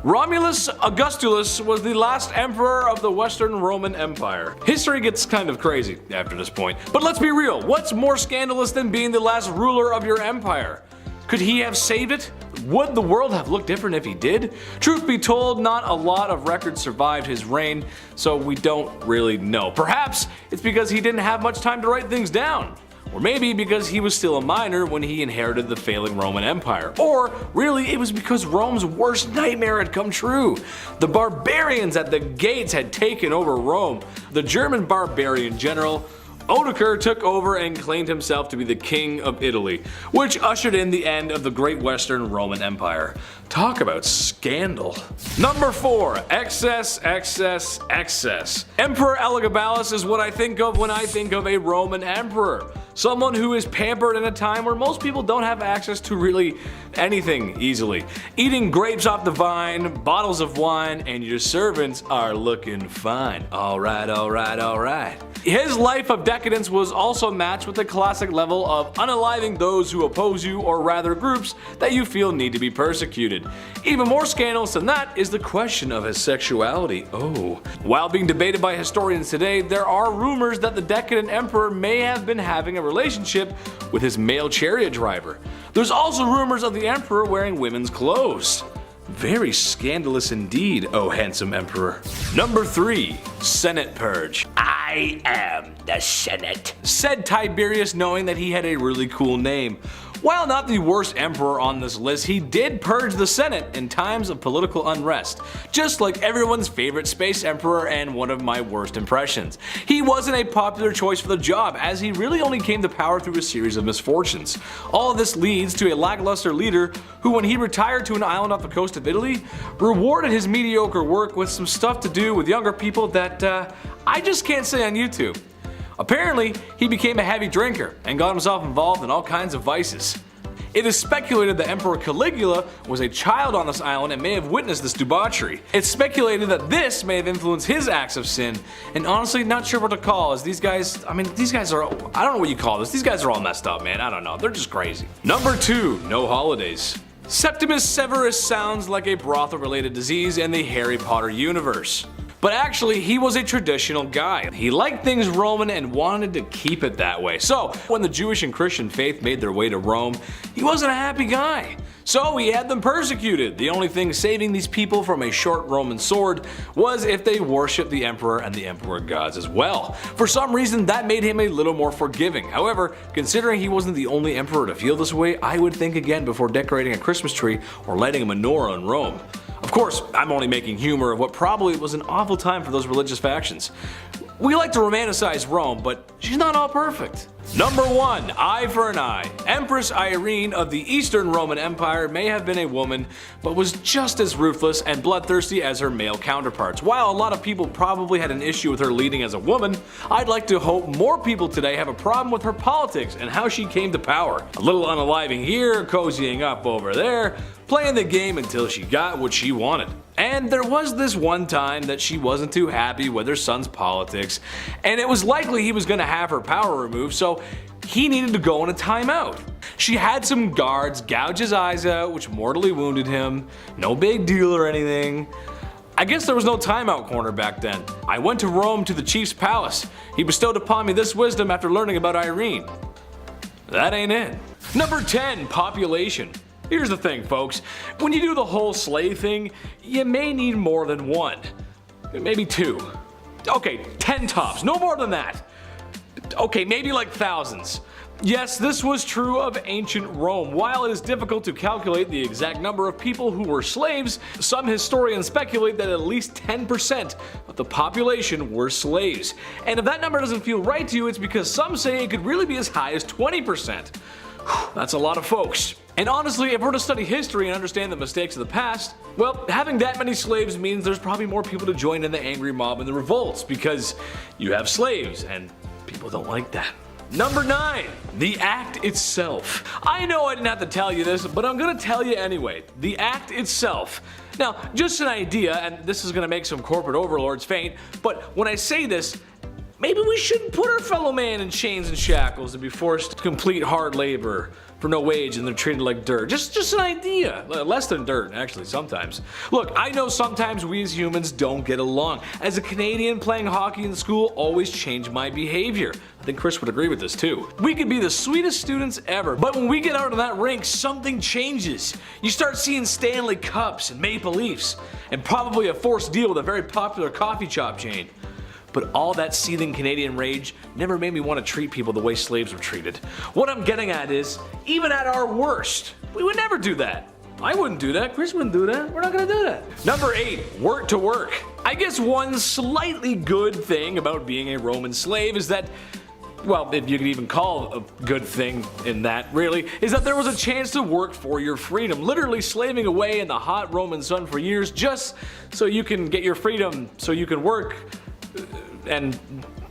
Romulus Augustulus was the last emperor of the Western Roman Empire. History gets kind of crazy after this point, but let's be real, what's more scandalous than being the last ruler of your empire? Could he have saved it? Would the world have looked different if he did? Truth be told, not a lot of records survived his reign, so we don't really know. Perhaps it's because he didn't have much time to write things down. Or maybe because he was still a minor when he inherited the failing Roman Empire. Or really it was because Rome's worst nightmare had come true. The barbarians at the gates had taken over Rome. The German barbarian general Odoacer took over and claimed himself to be the king of Italy, which ushered in the end of the Great Western Roman Empire. Talk about scandal. Number 4, excess, excess, excess. Emperor Elagabalus is what I think of when I think of a Roman emperor. Someone who is pampered in a time where most people don't have access to really anything easily. Eating grapes off the vine, bottles of wine, and your servants are looking fine. Alright, alright, alright. His life of decadence was also matched with the classic level of unaliving those who oppose you, or rather groups that you feel need to be persecuted. Even more scandalous than that is the question of his sexuality. Oh. While being debated by historians today, there are rumors that the decadent emperor may have been having a relationship with his male chariot driver. There's also rumors of the emperor wearing women's clothes. Very scandalous indeed, oh handsome emperor. Number 3, Senate Purge. I am the Senate, said Tiberius, knowing that he had a really cool name. While not the worst emperor on this list, he did purge the Senate in times of political unrest, just like everyone's favorite space emperor and one of my worst impressions. He wasn't a popular choice for the job, as he really only came to power through a series of misfortunes. All of this leads to a lackluster leader who, when he retired to an island off the coast of Italy, rewarded his mediocre work with some stuff to do with younger people that I just can't say on YouTube. Apparently, he became a heavy drinker and got himself involved in all kinds of vices. It is speculated that Emperor Caligula was a child on this island and may have witnessed this debauchery. It's speculated that this may have influenced his acts of sin, and honestly not sure what to call, as these guys are, I don't know what you call this, these guys are all messed up, man, I don't know, they're just crazy. Number 2, no holidays. Septimus Severus sounds like a brothel-related disease in the Harry Potter universe. But actually, he was a traditional guy. He liked things Roman and wanted to keep it that way. So, when the Jewish and Christian faith made their way to Rome, he wasn't a happy guy. So he had them persecuted. The only thing saving these people from a short Roman sword was if they worshipped the emperor and the emperor gods as well. For some reason, that made him a little more forgiving. However, considering he wasn't the only emperor to feel this way, I would think again before decorating a Christmas tree or lighting a menorah in Rome. Of course, I'm only making humor of what probably was an awful time for those religious factions. We like to romanticize Rome, but she's not all perfect. Number 1, eye for an eye. Empress Irene of the Eastern Roman Empire may have been a woman, but was just as ruthless and bloodthirsty as her male counterparts. While a lot of people probably had an issue with her leading as a woman, I'd like to hope more people today have a problem with her politics and how she came to power. A little unaliving here, cozying up over there, playing the game until she got what she wanted. And there was this one time that she wasn't too happy with her son's politics, and it was likely he was going to have her power removed, so he needed to go on a timeout. She had some guards gouge his eyes out, which mortally wounded him. No big deal or anything. I guess there was no timeout corner back then. I went to Rome to the chief's palace. He bestowed upon me this wisdom after learning about Irene. That ain't it. Number 10, population. Here's the thing, folks. When you do the whole slave thing, you may need more than one. Maybe 2. Okay, 10 tops, no more than that. Okay, maybe like thousands. Yes, this was true of ancient Rome. While it is difficult to calculate the exact number of people who were slaves, some historians speculate that at least 10% of the population were slaves. And if that number doesn't feel right to you, it's because some say it could really be as high as 20%. That's a lot of folks. And honestly, if we're to study history and understand the mistakes of the past, well, having that many slaves means there's probably more people to join in the angry mob and the revolts, because you have slaves and people don't like that. Number 9, the act itself. I know I didn't have to tell you this, but I'm gonna tell you anyway. The act itself. Now, just an idea, and this is gonna make some corporate overlords faint, but when I say this, maybe we shouldn't put our fellow man in chains and shackles and be forced to complete hard labor for no wage and they're treated like dirt. Just an idea. Less than dirt, actually, sometimes. Look, I know sometimes we as humans don't get along. As a Canadian, playing hockey in school always changed my behavior. I think Chris would agree with this too. We could be the sweetest students ever, but when we get out of that rink, something changes. You start seeing Stanley Cups and Maple Leafs, and probably a forced deal with a very popular coffee shop chain. But all that seething Canadian rage never made me want to treat people the way slaves were treated. What I'm getting at is, even at our worst, we would never do that. I wouldn't do that, Chris wouldn't do that, we're not gonna do that. Number 8, work to work. I guess one slightly good thing about being a Roman slave is that, well, if you could even call a good thing in that, really, is that there was a chance to work for your freedom. Literally slaving away in the hot Roman sun for years just so you can get your freedom, so you can work and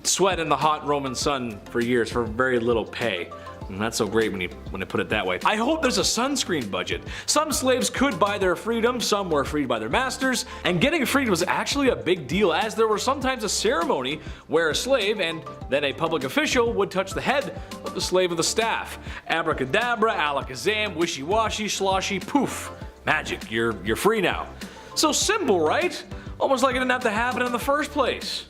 sweat in the hot Roman sun for years for very little pay. And that's so great when you put it that way. I hope there's a sunscreen budget. Some slaves could buy their freedom, some were freed by their masters, and getting freed was actually a big deal, as there was sometimes a ceremony where a slave and then a public official would touch the head of the slave of the staff. Abracadabra, alakazam, wishy-washy, sloshy, poof. Magic, you're free now. So simple, right? Almost like it didn't have to happen in the first place.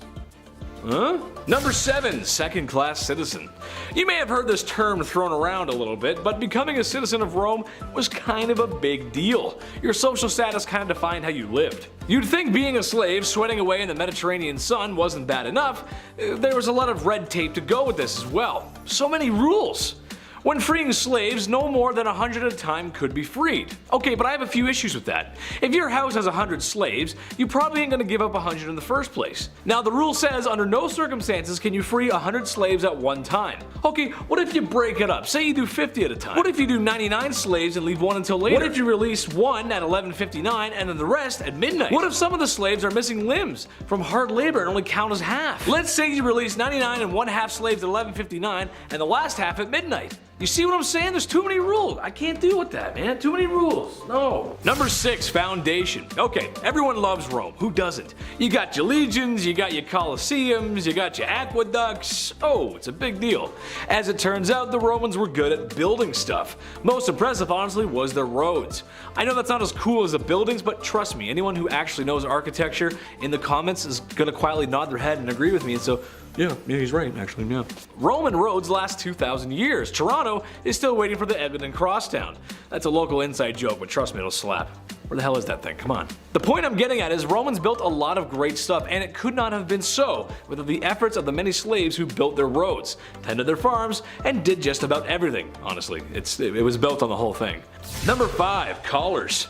Huh? Number 7, second-class citizen. You may have heard this term thrown around a little bit, but becoming a citizen of Rome was kind of a big deal. Your social status kind of defined how you lived. You'd think being a slave sweating away in the Mediterranean sun wasn't bad enough. There was a lot of red tape to go with this as well. So many rules. When freeing slaves, no more than 100 at a time could be freed. Okay, but I have a few issues with that. If your house has 100 slaves, you probably ain't gonna give up 100 in the first place. Now the rule says under no circumstances can you free 100 slaves at one time. Okay, what if you break it up? Say you do 50 at a time. What if you do 99 slaves and leave one until later? What if you release one at 11:59 and then the rest at midnight? What if some of the slaves are missing limbs from hard labor and only count as half? Let's say you release 99 and one half slaves at 11:59 and the last half at midnight. You see what I'm saying? There's too many rules. I can't deal with that, man. Too many rules. No. Number 6, foundation. Okay, everyone loves Rome. Who doesn't? You got your legions, you got your colosseums, you got your aqueducts. Oh, it's a big deal. As it turns out, the Romans were good at building stuff. Most impressive, honestly, was their roads. I know that's not as cool as the buildings, but trust me, anyone who actually knows architecture in the comments is gonna quietly nod their head and agree with me, and so yeah, he's right, actually, yeah. Roman roads last 2,000 years. Toronto is still waiting for the Edmonton Crosstown. That's a local inside joke, but trust me, it'll slap. Where the hell is that thing? Come on. The point I'm getting at is Romans built a lot of great stuff, and it could not have been so without the efforts of the many slaves who built their roads, tended their farms, and did just about everything. Honestly, it was built on the whole thing. Number 5, collars.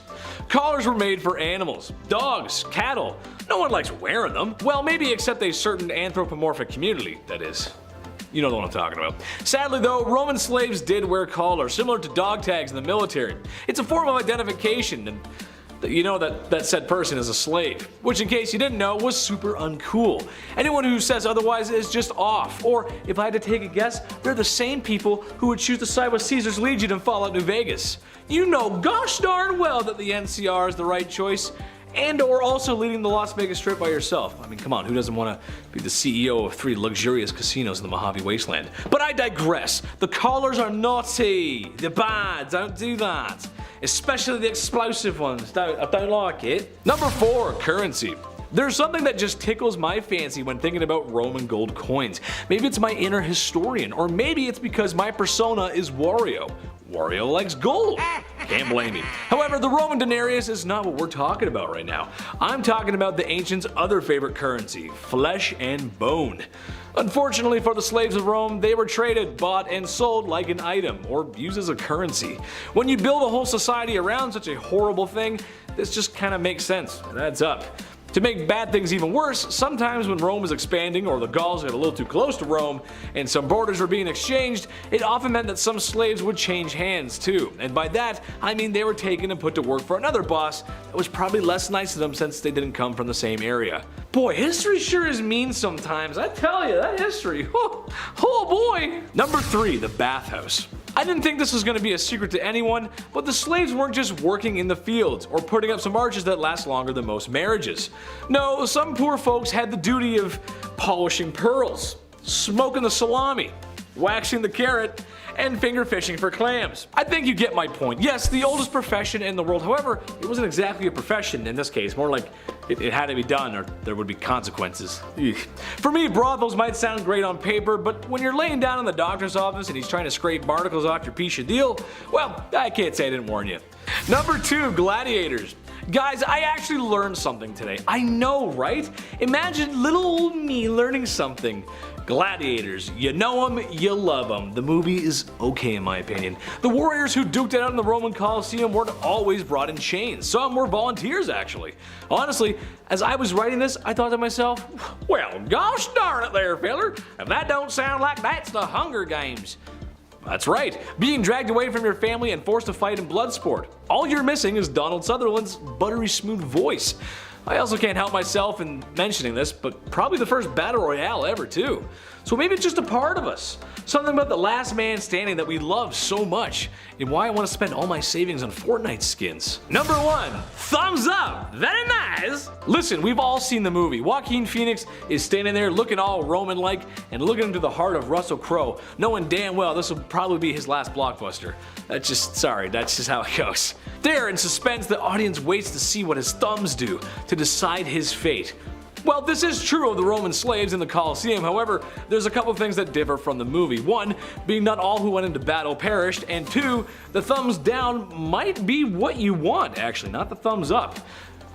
Collars were made for animals, dogs, cattle. No one likes wearing them. Well, maybe except a certain anthropomorphic community, that is. You know what I'm talking about. Sadly though, Roman slaves did wear collars, similar to dog tags in the military. It's a form of identification, and you know that said person is a slave, which in case you didn't know was super uncool. Anyone who says otherwise is just off, or if I had to take a guess, they're the same people who would choose to side with Caesar's Legion in Fallout New Vegas. You know gosh darn well that the NCR is the right choice, and or also leading the Las Vegas Strip by yourself. I mean, come on, who doesn't want to be the CEO of 3 luxurious casinos in the Mojave Wasteland? But I digress. The collars are naughty. They're bad. Don't do that. Especially the explosive ones. I don't like it. Number 4, currency. There's something that just tickles my fancy when thinking about Roman gold coins. Maybe it's my inner historian, or maybe it's because my persona is Wario. Wario likes gold. Can't blame me. However, the Roman denarius is not what we're talking about right now. I'm talking about the ancients' other favorite currency, flesh and bone. Unfortunately for the slaves of Rome, they were traded, bought, and sold like an item, or used as a currency. When you build a whole society around such a horrible thing, this just kind of makes sense. It adds up. To make bad things even worse, sometimes when Rome was expanding or the Gauls got a little too close to Rome and some borders were being exchanged, it often meant that some slaves would change hands too. And by that, I mean they were taken and put to work for another boss that was probably less nice to them since they didn't come from the same area. Boy, history sure is mean sometimes, I tell you, that history, oh boy! Number 3, the bathhouse. I didn't think this was going to be a secret to anyone, but the slaves weren't just working in the fields or putting up some arches that last longer than most marriages. No, some poor folks had the duty of polishing pearls, smoking the salami, waxing the carrot, and finger fishing for clams. I think you get my point. Yes, the oldest profession in the world, however, it wasn't exactly a profession in this case, more like it had to be done or there would be consequences. Eugh. For me, brothels might sound great on paper, but when you're laying down in the doctor's office and he's trying to scrape barnacles off your piece of deal, well, I can't say I didn't warn you. Number 2, gladiators. Guys, I actually learned something today. I know, right? Imagine little old me learning something. Gladiators, you know them, you love them. The movie is okay in my opinion. The warriors who duked it out in the Roman Colosseum weren't always brought in chains. Some were volunteers actually. Honestly, as I was writing this, I thought to myself, well, gosh darn it there, feller. If that don't sound like that's the Hunger Games. That's right, being dragged away from your family and forced to fight in blood sport. All you're missing is Donald Sutherland's buttery smooth voice. I also can't help myself in mentioning this, but probably the first battle royale ever too. So maybe it's just a part of us. Something about the last man standing that we love so much, and why I want to spend all my savings on Fortnite skins. Number 1, thumbs up, very nice. Listen, we've all seen the movie. Joaquin Phoenix is standing there looking all Roman-like and looking into the heart of Russell Crowe, knowing damn well this will probably be his last blockbuster. That's just how it goes. There, in suspense, the audience waits to see what his thumbs do to decide his fate. Well, this is true of the Roman slaves in the Colosseum, however, there's a couple things that differ from the movie. One, being not all who went into battle perished, and 2, the thumbs down might be what you want, actually, not the thumbs up.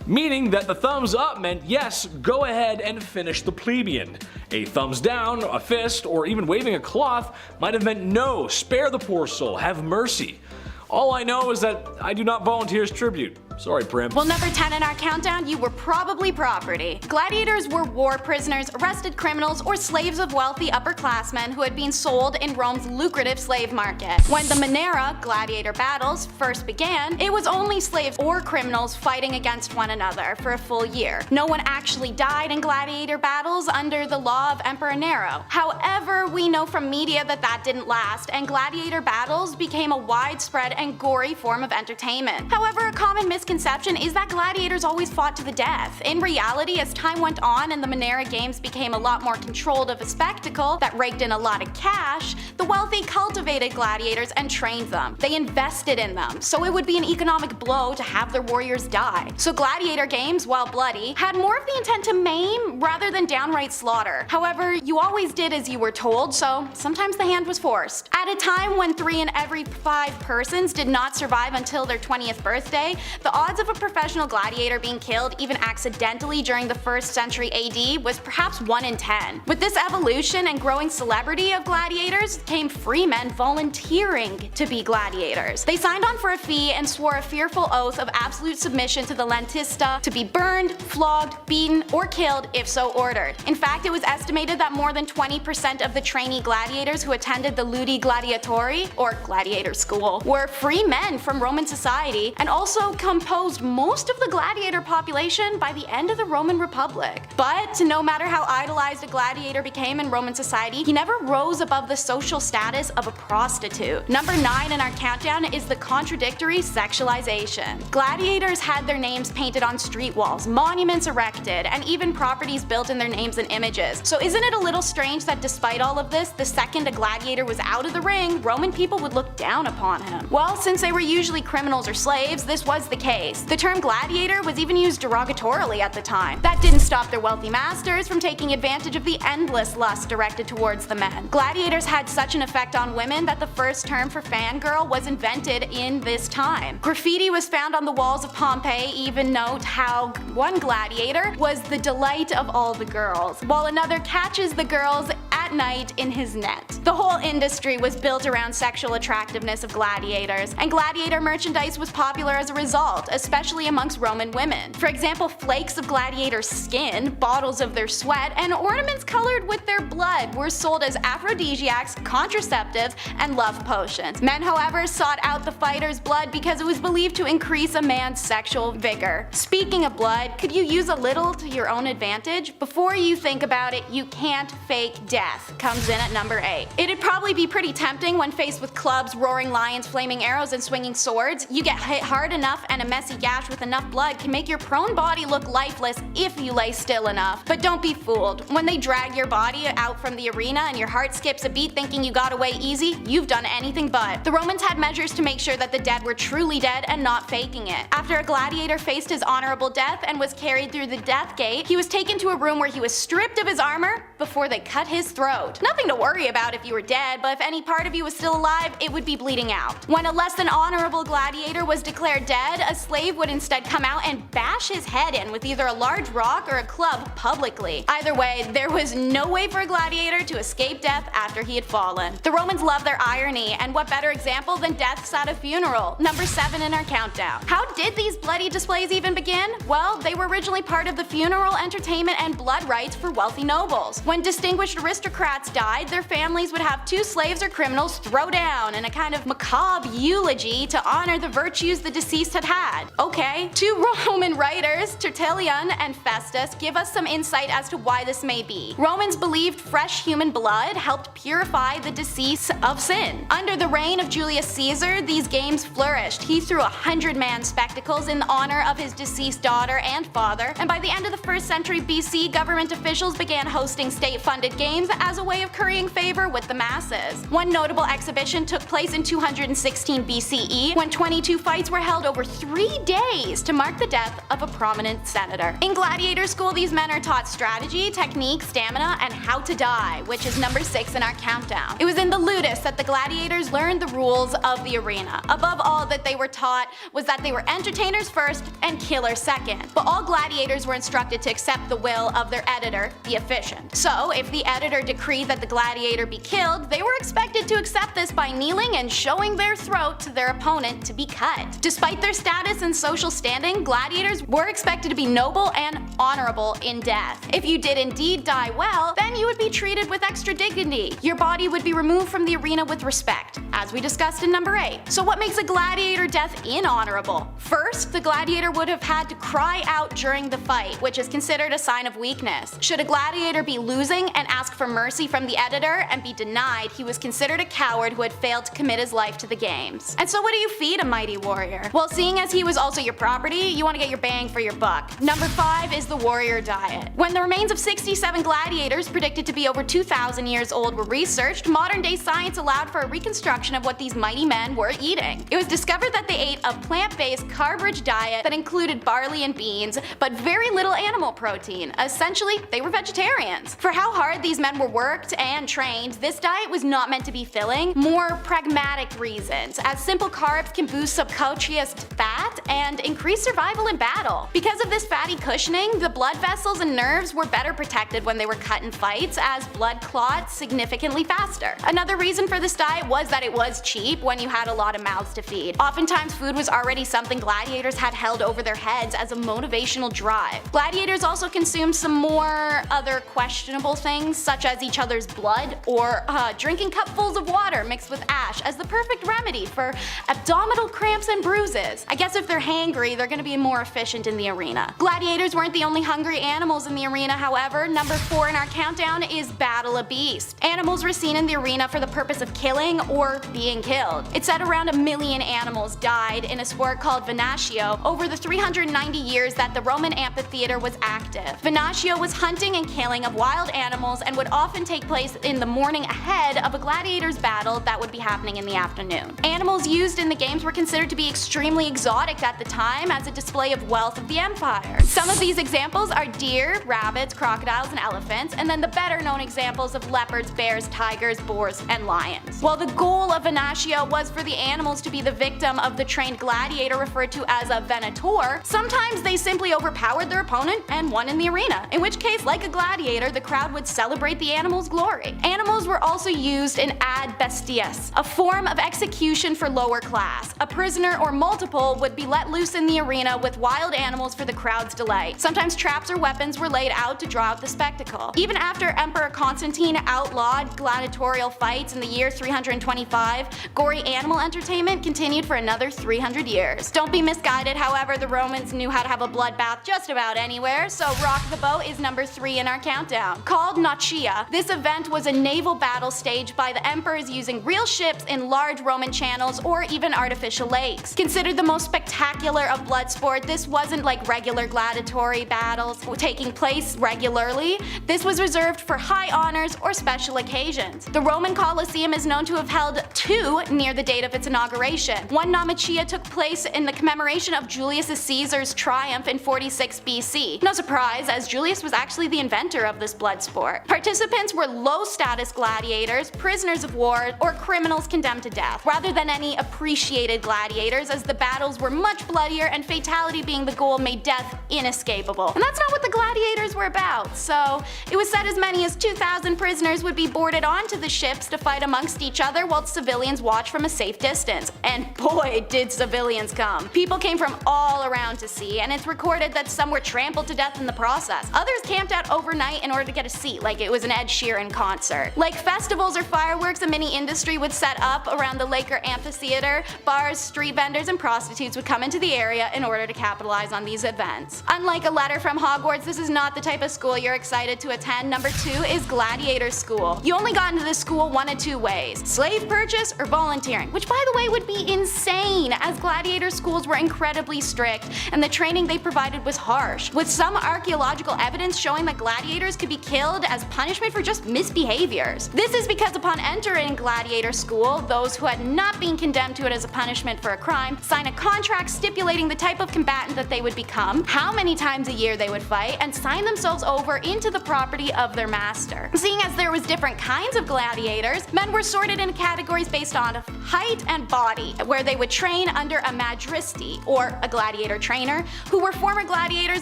Meaning that the thumbs up meant yes, go ahead and finish the plebeian. A thumbs down, a fist, or even waving a cloth might have meant no, spare the poor soul, have mercy. All I know is that I do not volunteer as tribute. Sorry, Prim. Well, number 10 in our countdown, you were probably property. Gladiators were war prisoners, arrested criminals, or slaves of wealthy upperclassmen who had been sold in Rome's lucrative slave market. When the Monera, gladiator battles, first began, it was only slaves or criminals fighting against one another for a full year. No one actually died in gladiator battles under the law of Emperor Nero. However, we know from media that didn't last, and gladiator battles became a widespread and gory form of entertainment. However, a common misconception is that gladiators always fought to the death. In reality, as time went on and the Monera Games became a lot more controlled of a spectacle that raked in a lot of cash, the wealthy cultivated gladiators and trained them. They invested in them, so it would be an economic blow to have their warriors die. So gladiator games, while bloody, had more of the intent to maim rather than downright slaughter. However, you always did as you were told, so sometimes the hand was forced. At a time when 3 in every 5 persons did not survive until their 20th birthday, the odds of a professional gladiator being killed even accidentally during the 1st century AD was perhaps 1 in 10. With this evolution and growing celebrity of gladiators came free men volunteering to be gladiators. They signed on for a fee and swore a fearful oath of absolute submission to the lentista, to be burned, flogged, beaten, or killed if so ordered. In fact, it was estimated that more than 20% of the trainee gladiators who attended the Ludi Gladiatori, or gladiator school, were free men from Roman society, and also composed most of the gladiator population by the end of the Roman Republic. But no matter how idolized a gladiator became in Roman society, he never rose above the social status of a prostitute. Number 9 in our countdown is the contradictory sexualization. Gladiators had their names painted on street walls, monuments erected, and even properties built in their names and images. So isn't it a little strange that despite all of this, the second a gladiator was out of the ring, Roman people would look down upon him? Well, since they were usually criminals or slaves, this was the case. The term gladiator was even used derogatorily at the time. That didn't stop their wealthy masters from taking advantage of the endless lust directed towards the men. Gladiators had such an effect on women that the first term for fangirl was invented in this time. Graffiti was found on the walls of Pompeii even note how one gladiator was the delight of all the girls, while another catches the girls at at night in his net. The whole industry was built around sexual attractiveness of gladiators, and gladiator merchandise was popular as a result, especially amongst Roman women. For example, flakes of gladiator skin, bottles of their sweat, and ornaments colored with their blood were sold as aphrodisiacs, contraceptives, and love potions. Men, however, sought out the fighter's blood because it was believed to increase a man's sexual vigor. Speaking of blood, could you use a little to your own advantage? Before you think about it, you can't fake death. Comes in at number 8. It'd probably be pretty tempting when faced with clubs, roaring lions, flaming arrows, and swinging swords. You get hit hard enough and a messy gash with enough blood can make your prone body look lifeless if you lay still enough. But don't be fooled. When they drag your body out from the arena and your heart skips a beat thinking you got away easy, you've done anything but. The Romans had measures to make sure that the dead were truly dead and not faking it. After a gladiator faced his honorable death and was carried through the death gate, he was taken to a room where he was stripped of his armor before they cut his throat. Nothing to worry about if you were dead, but if any part of you was still alive, it would be bleeding out. When a less than honorable gladiator was declared dead, a slave would instead come out and bash his head in with either a large rock or a club publicly. Either way, there was no way for a gladiator to escape death after he had fallen. The Romans loved their irony, and what better example than deaths at a funeral? Number 7 in our countdown. How did these bloody displays even begin? Well, they were originally part of the funeral entertainment and blood rites for wealthy nobles. When distinguished aristocrats died, their families would have 2 slaves or criminals throw down in a kind of macabre eulogy to honor the virtues the deceased had had. Okay, 2 Roman writers, Tertullian and Festus, give us some insight as to why this may be. Romans believed fresh human blood helped purify the deceased of sin. Under the reign of Julius Caesar, these games flourished. He threw 100-man spectacles in honor of his deceased daughter and father, and by the end of the 1st century BC, government officials began hosting state-funded games as a way of currying favor with the masses. One notable exhibition took place in 216 BCE, when 22 fights were held over 3 days to mark the death of a prominent senator. In gladiator school, these men are taught strategy, technique, stamina, and how to die, which is number 6 in our countdown. It was in the ludus that the gladiators learned the rules of the arena. Above all that they were taught was that they were entertainers first and killers second. But all gladiators were instructed to accept the will of their editor, the officiant. So, if the editor decreed that the gladiator be killed, they were expected to accept this by kneeling and showing their throat to their opponent to be cut. Despite their status and social standing, gladiators were expected to be noble and honorable in death. If you did indeed die well, then you would be treated with extra dignity. Your body would be removed from the arena with respect, as we discussed in number 8. So what makes a gladiator death inhonorable? First, the gladiator would have had to cry out during the fight, which is considered a sign of weakness. Should a gladiator be losing and ask for mercy from the editor and be denied, he was considered a coward who had failed to commit his life to the games. And so what do you feed a mighty warrior? Well, seeing as he was also your property, you want to get your bang for your buck. Number 5 is the warrior diet. When the remains of 67 gladiators, predicted to be over 2,000 years old, were researched, modern-day science allowed for a reconstruction of what these mighty men were eating. It was discovered that they ate a plant-based, carb-rich diet that included barley and beans, but very little animal protein. Essentially, they were vegetarians. For how hard these men were worked and trained, this diet was not meant to be filling. More pragmatic reasons, as simple carbs can boost subcutaneous fat and increase survival in battle. Because of this fatty cushioning, the blood vessels and nerves were better protected when they were cut in fights, as blood clots significantly faster. Another reason for this diet was that it was cheap when you had a lot of mouths to feed. Oftentimes food was already something gladiators had held over their heads as a motivational drive. Gladiators also consumed some more other questionable things, such as each other's blood, or drinking cupfuls of water mixed with ash as the perfect remedy for abdominal cramps and bruises. I guess if they're hangry, they're gonna be more efficient in the arena. Gladiators weren't the only hungry animals in the arena, however. Number 4 in our countdown is Battle of Beasts. Animals were seen in the arena for the purpose of killing or being killed. It's said around 1 million animals died in a sport called venatio over the 390 years that the Roman amphitheater was active. Venatio was hunting and killing of wild animals and would often take place in the morning ahead of a gladiator's battle that would be happening in the afternoon. Animals used in the games were considered to be extremely exotic at the time as a display of wealth of the empire. Some of these examples are deer, rabbits, crocodiles, and elephants, and then the better known examples of leopards, bears, tigers, boars, and lions. While the goal of venatio was for the animals to be the victim of the trained gladiator referred to as a venator, sometimes they simply overpowered their opponent and won in the arena, in which case, like a gladiator, the crowd would celebrate the animal's glory. Animals were also used in ad bestias, a form of execution for lower class. A prisoner or multiple would be let loose in the arena with wild animals for the crowd's delight. Sometimes traps or weapons were laid out to draw out the spectacle. Even after Emperor Constantine outlawed gladiatorial fights in the year 325, gory animal entertainment continued for another 300 years. Don't be misguided, however, the Romans knew how to have a bloodbath just about anywhere, so Rock the Boat is number 3 in our countdown. Called Nautria, this event was a naval battle staged by the emperors using real ships in large Roman channels or even artificial lakes. Considered the most spectacular of blood sport, this wasn't like regular gladiatory battles taking place regularly. This was reserved for high honors or special occasions. The Roman Colosseum is known to have held 2 near the date of its inauguration. One Naumachia took place in the commemoration of Julius Caesar's triumph in 46 BC. No surprise, as Julius was actually the inventor of this blood sport. Participants were low-status gladiators, prisoners of war, or criminals condemned to death, rather than any appreciated gladiators, as the battles were much bloodier and fatality being the goal made death inescapable. And that's not what the gladiators were about, so it was said as many as 2,000 prisoners would be boarded onto the ships to fight amongst each other while civilians watched from a safe distance. And boy, did civilians come. People came from all around to see, and it's recorded that some were trampled to death in the process. Others camped out overnight in order to get a seat, like it was an Ed Sheeran concert. Like festivals or fireworks, a mini industry would set up around the Laker Amphitheater. Bars, street vendors, and prostitutes would come into the area in order to capitalize on these events. Unlike a letter from Hogwarts, this is not the type of school you're excited to attend. Number 2 is gladiator school. You only got into this school one of 2 ways: slave purchase or volunteering, which by the way would be insane, as gladiator schools were incredibly strict and the training they provided was harsh, with some archaeological evidence showing that gladiators could be killed as punishment for just misbehaviors. This is because upon entering gladiator school, those who had not been condemned to it as a punishment for a crime sign a contract stipulating the type of combatant that they would become, how many times a year they would fight, and sign themselves over into the property of their master. Seeing as there was different kinds of gladiators, men were sorted into categories based on height and body, where they would train under a magistri, or a gladiator trainer, who were former gladiators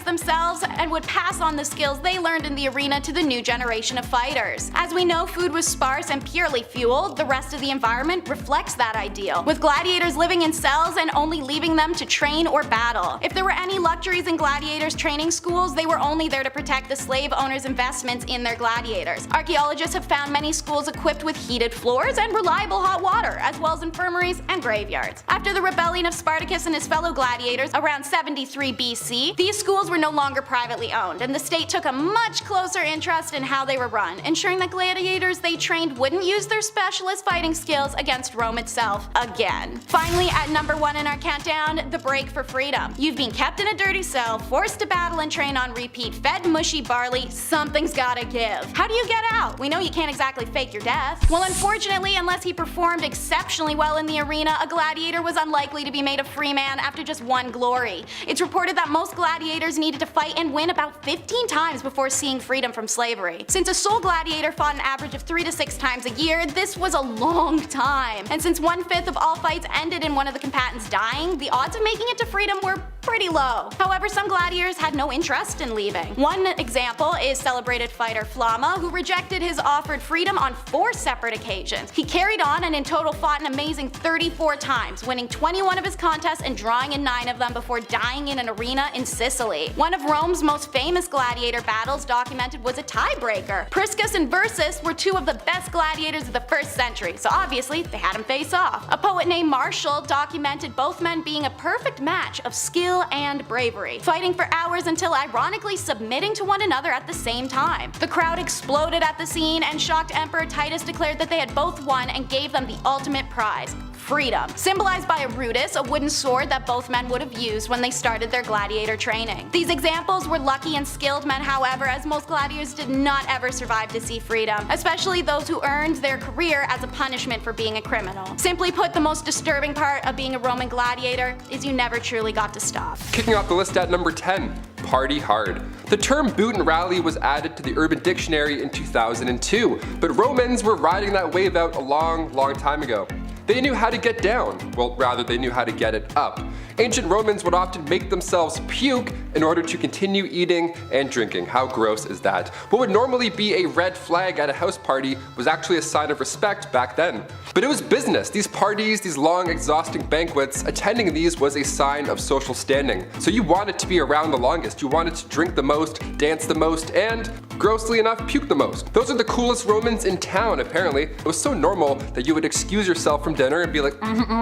themselves and would pass on the skills they learned in the arena to the new generation of fighters. As we know, food was sparse and purely fueled. The rest of the environment reflects that ideal, with gladiators living in cells and only leaving them to train or battle. If there were any luxuries in gladiators training schools, they were only there to protect the slave owners' investments in their gladiators. Archaeologists have found many schools equipped with heated floors and reliable hot water, as well as infirmaries and graveyards. After the rebellion of Spartacus and his fellow gladiators around 73 BC, these schools were no longer privately owned, and the state took a much closer interest in how they were run, ensuring that gladiators they trained wouldn't use their specialist fighting skills against Rome itself again. Finally, at number 1 in our countdown, the break for freedom. You've been kept in a dirty cell, forced to battle and train on repeat, fed mushy barley, something's gotta give. How do you get out? We know you can't exactly fake your death. Well, unfortunately, unless he performed exceptionally well in the arena, a gladiator was unlikely to be made a free man after just one glory. It's reported that most gladiators needed to fight and win about 15 times before seeing freedom from slavery. Since a sole gladiator fought an average of 3 to 6 times a year, this was a long time. And since 1/5 of all fights ended in one of the combatants dying, the odds of making it to freedom were pretty low. However, some gladiators had no interest in leaving. One example is celebrated fighter Flama, who rejected his offered freedom on 4 separate occasions. He carried on and in total fought an amazing 34 times, winning 21 of his contests and drawing in 9 of them before dying in an arena in Sicily. One of Rome's most famous gladiator battles documented was a tiebreaker. Priscus and Versus were 2 of the best gladiators of the 1st century, so obviously they had them face off. A poet named Martial documented both men being a perfect match of skill and bravery, fighting for hours until ironically submitting to one another at the same time. The crowd exploded at the scene, and shocked Emperor Titus declared that they had both won and gave them the ultimate prize: freedom, symbolized by a rudis, a wooden sword that both men would have used when they started their gladiator training. These examples were lucky and skilled men, however, as most gladiators did not ever survive to see freedom, especially those who earned their career as a punishment for being a criminal. Simply put, the most disturbing part of being a Roman gladiator is you never truly got to stop. Kicking off the list at number 10, party hard. The term boot and rally was added to the Urban Dictionary in 2002, but Romans were riding that wave out a long time ago. They knew how to get down. Well, rather, they knew how to get it up. Ancient Romans would often make themselves puke in order to continue eating and drinking. How gross is that? What would normally be a red flag at a house party was actually a sign of respect back then. But it was business. These parties, these long, exhausting banquets, attending these was a sign of social standing. So you wanted to be around the longest. You wanted to drink the most, dance the most, and, grossly enough, puke the most. Those are the coolest Romans in town, apparently. It was so normal that you would excuse yourself from dinner and be like,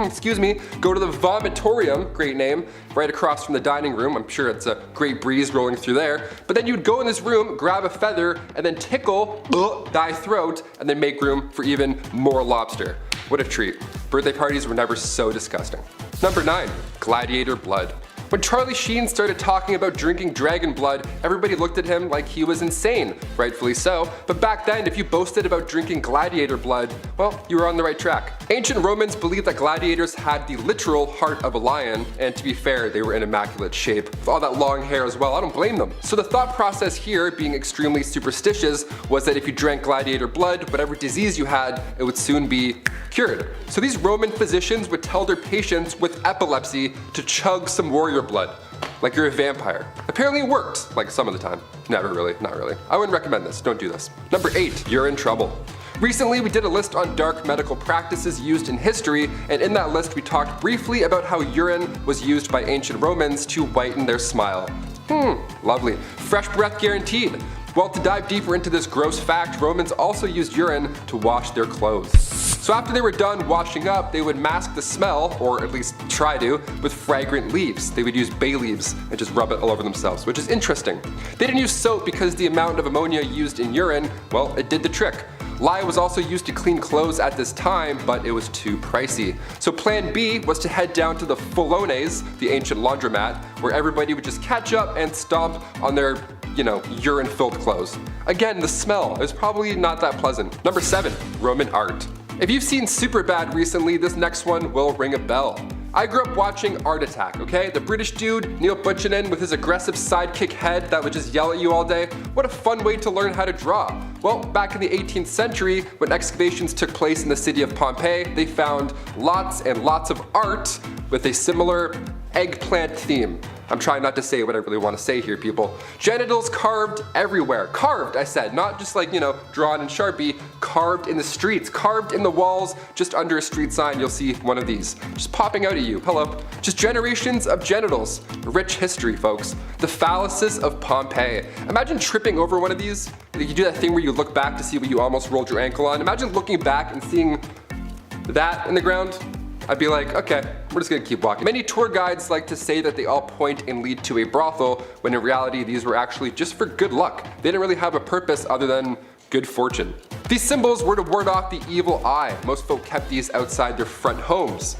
excuse me, go to the vomitorium, great name, right across from the dining room. I'm sure it's a great breeze rolling through there. But then you'd go in this room, grab a feather, and then tickle thy throat, and then make room for even more lobster. What a treat. Birthday parties were never so disgusting. Number 9, gladiator blood. When Charlie Sheen started talking about drinking dragon blood, everybody looked at him like he was insane, rightfully so, but back then if you boasted about drinking gladiator blood, well, you were on the right track. Ancient Romans believed that gladiators had the literal heart of a lion, and to be fair, they were in immaculate shape, with all that long hair as well. I don't blame them. So the thought process here, being extremely superstitious, was that if you drank gladiator blood, whatever disease you had, it would soon be cured. So these Roman physicians would tell their patients with epilepsy to chug some warrior blood, like you're a vampire. Apparently it worked, like some of the time. Never really, not really. I wouldn't recommend this, don't do this. Number 8, you're in trouble. Recently we did a list on dark medical practices used in history, and in that list we talked briefly about how urine was used by ancient Romans to whiten their smile. Lovely. Fresh breath guaranteed. Well, to dive deeper into this gross fact, Romans also used urine to wash their clothes. So after they were done washing up, they would mask the smell, or at least try to, with fragrant leaves. They would use bay leaves and just rub it all over themselves, which is interesting. They didn't use soap because the amount of ammonia used in urine, well, it did the trick. Lye was also used to clean clothes at this time, but it was too pricey. So plan B was to head down to the Folones, the ancient laundromat, where everybody would just catch up and stomp on their, urine-filled clothes. Again, the smell is probably not that pleasant. Number 7, Roman art. If you've seen Superbad recently, this next one will ring a bell. I grew up watching Art Attack, okay? The British dude, Neil Buchanan, with his aggressive sidekick head that would just yell at you all day. What a fun way to learn how to draw. Well, back in the 18th century, when excavations took place in the city of Pompeii, they found lots and lots of art with a similar eggplant theme. I'm trying not to say what I really want to say here, people. Genitals carved everywhere. Carved, I said, not just like, drawn in Sharpie. Carved in the streets, carved in the walls. Just under a street sign, you'll see one of these. Just popping out at you. Hello. Just generations of genitals. Rich history, folks. The phalluses of Pompeii. Imagine tripping over one of these. You do that thing where you look back to see what you almost rolled your ankle on. Imagine looking back and seeing that in the ground. I'd be like, okay, we're just gonna keep walking. Many tour guides like to say that they all point and lead to a brothel, when in reality these were actually just for good luck. They didn't really have a purpose other than good fortune. These symbols were to ward off the evil eye. Most folk kept these outside their front homes,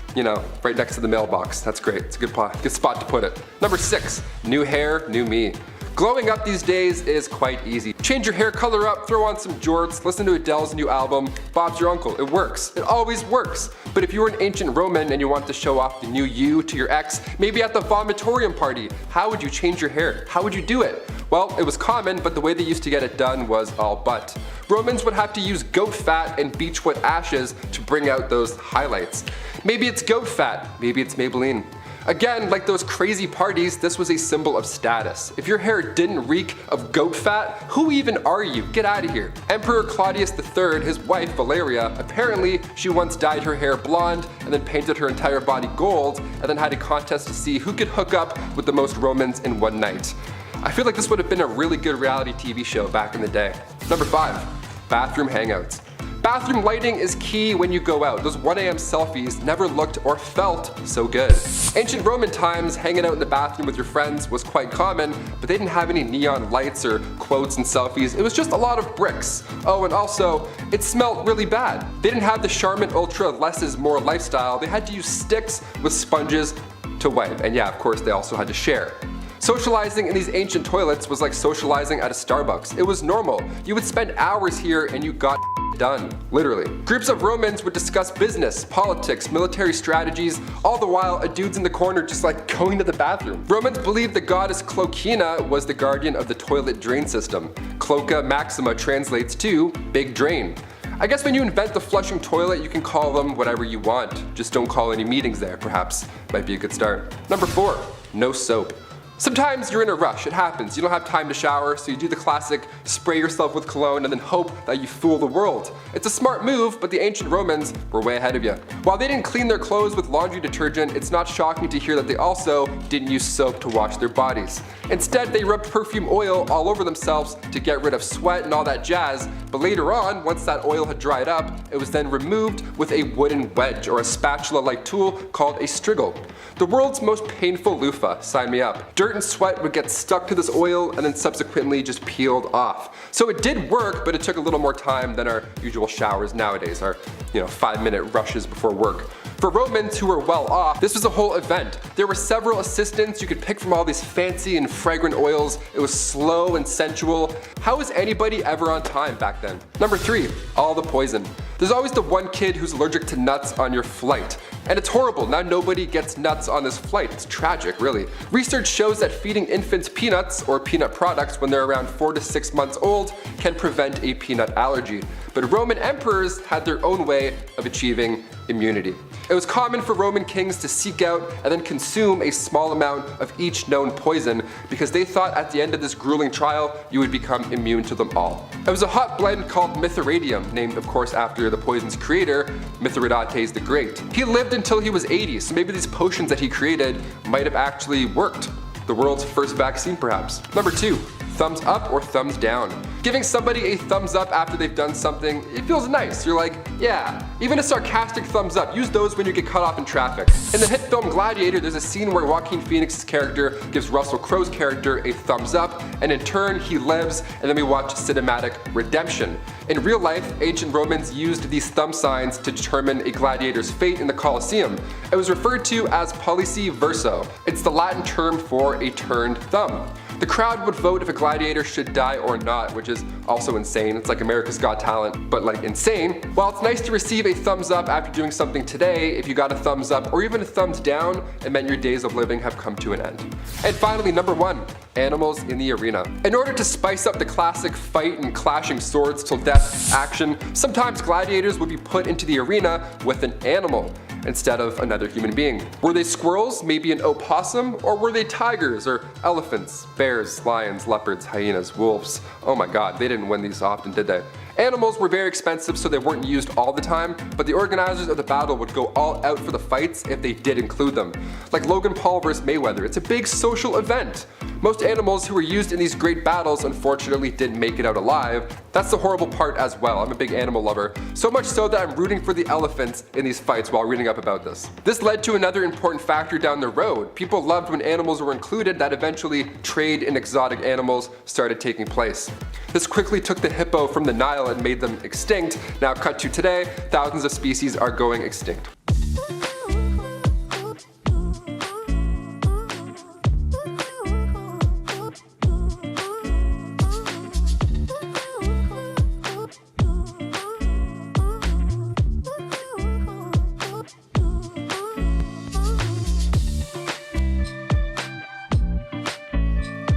right next to the mailbox. That's great, it's a good spot to put it. Number 6, new hair, new me. Glowing up these days is quite easy. Change your hair color up, throw on some jorts, listen to Adele's new album, Bob's Your Uncle. It works. It always works. But if you were an ancient Roman and you want to show off the new you to your ex, maybe at the vomitorium party, how would you change your hair? How would you do it? Well, it was common, but the way they used to get it done was all but. Romans would have to use goat fat and beechwood ashes to bring out those highlights. Maybe it's goat fat, maybe it's Maybelline. Again, like those crazy parties, this was a symbol of status. If your hair didn't reek of goat fat, who even are you? Get out of here. Emperor Claudius III, his wife Valeria, apparently she once dyed her hair blonde and then painted her entire body gold and then had a contest to see who could hook up with the most Romans in one night. I feel like this would have been a really good reality TV show back in the day. Number 5, bathroom hangouts. Bathroom lighting is key when you go out. Those 1 a.m. selfies never looked or felt so good. Ancient Roman times, hanging out in the bathroom with your friends was quite common, but they didn't have any neon lights or quotes and selfies. It was just a lot of bricks. Oh, and also, it smelled really bad. They didn't have the Charmin Ultra less is more lifestyle. They had to use sticks with sponges to wipe. And yeah, of course, they also had to share. Socializing in these ancient toilets was like socializing at a Starbucks. It was normal. You would spend hours here and you got done. Literally. Groups of Romans would discuss business, politics, military strategies, all the while a dude's in the corner just like going to the bathroom. Romans believed the goddess Cloacina was the guardian of the toilet drain system. Cloaca Maxima translates to big drain. I guess when you invent the flushing toilet, you can call them whatever you want. Just don't call any meetings there, perhaps. Might be a good start. Number 4, no soap. Sometimes you're in a rush, it happens. You don't have time to shower, so you do the classic spray yourself with cologne and then hope that you fool the world. It's a smart move, but the ancient Romans were way ahead of you. While they didn't clean their clothes with laundry detergent, it's not shocking to hear that they also didn't use soap to wash their bodies. Instead, they rubbed perfume oil all over themselves to get rid of sweat and all that jazz, but later on, once that oil had dried up, it was then removed with a wooden wedge or a spatula-like tool called a striggle. The world's most painful loofah, sign me up. Dirt and sweat would get stuck to this oil and then subsequently just peeled off. So it did work, but it took a little more time than our usual showers nowadays, our 5-minute rushes before work. For Romans who were well off, this was a whole event. There were several assistants you could pick from all these fancy and fragrant oils. It was slow and sensual. How was anybody ever on time back then? Number 3, all the poison. There's always the one kid who's allergic to nuts on your flight. And it's horrible, now nobody gets nuts on this flight. It's tragic, really. Research shows that feeding infants peanuts or peanut products when they're around 4 to 6 months old can prevent a peanut allergy. But Roman emperors had their own way of achieving immunity. It was common for Roman kings to seek out and then consume a small amount of each known poison because they thought at the end of this grueling trial you would become immune to them all. It was a hot blend called Mithridatum, named of course after the poison's creator, Mithridates the Great. He lived until he was 80, so maybe these potions that he created might have actually worked. The world's first vaccine perhaps. Number 2, thumbs up or thumbs down. Giving somebody a thumbs up after they've done something, it feels nice. You're like, yeah. Even a sarcastic thumbs up, use those when you get cut off in traffic. In the hit film Gladiator, there's a scene where Joaquin Phoenix's character gives Russell Crowe's character a thumbs up, and in turn he lives, and then we watch cinematic redemption. In real life, ancient Romans used these thumb signs to determine a gladiator's fate in the Colosseum. It was referred to as pollice verso. It's the Latin term for a turned thumb. The crowd would vote if a gladiator should die or not, which is also insane. It's like America's Got Talent, but like insane. While it's nice to receive a thumbs up after doing something today, if you got a thumbs up or even a thumbs down, it meant your days of living have come to an end. And finally, number 1, animals in the arena. In order to spice up the classic fight and clashing swords till death action, sometimes gladiators would be put into the arena with an animal instead of another human being. Were they squirrels, maybe an opossum, or were they tigers or elephants, bears, lions, leopards, hyenas, wolves? Oh my god, they didn't win these often, did they? Animals were very expensive, so they weren't used all the time, but the organizers of the battle would go all out for the fights if they did include them. Like Logan Paul vs. Mayweather, it's a big social event. Most animals who were used in these great battles unfortunately didn't make it out alive. That's the horrible part as well. I'm a big animal lover, so much so that I'm rooting for the elephants in these fights while reading up about this. This led to another important factor down the road. People loved when animals were included, that eventually trade in exotic animals started taking place. This quickly took the hippo from the Nile and made them extinct. Now cut to today, thousands of species are going extinct.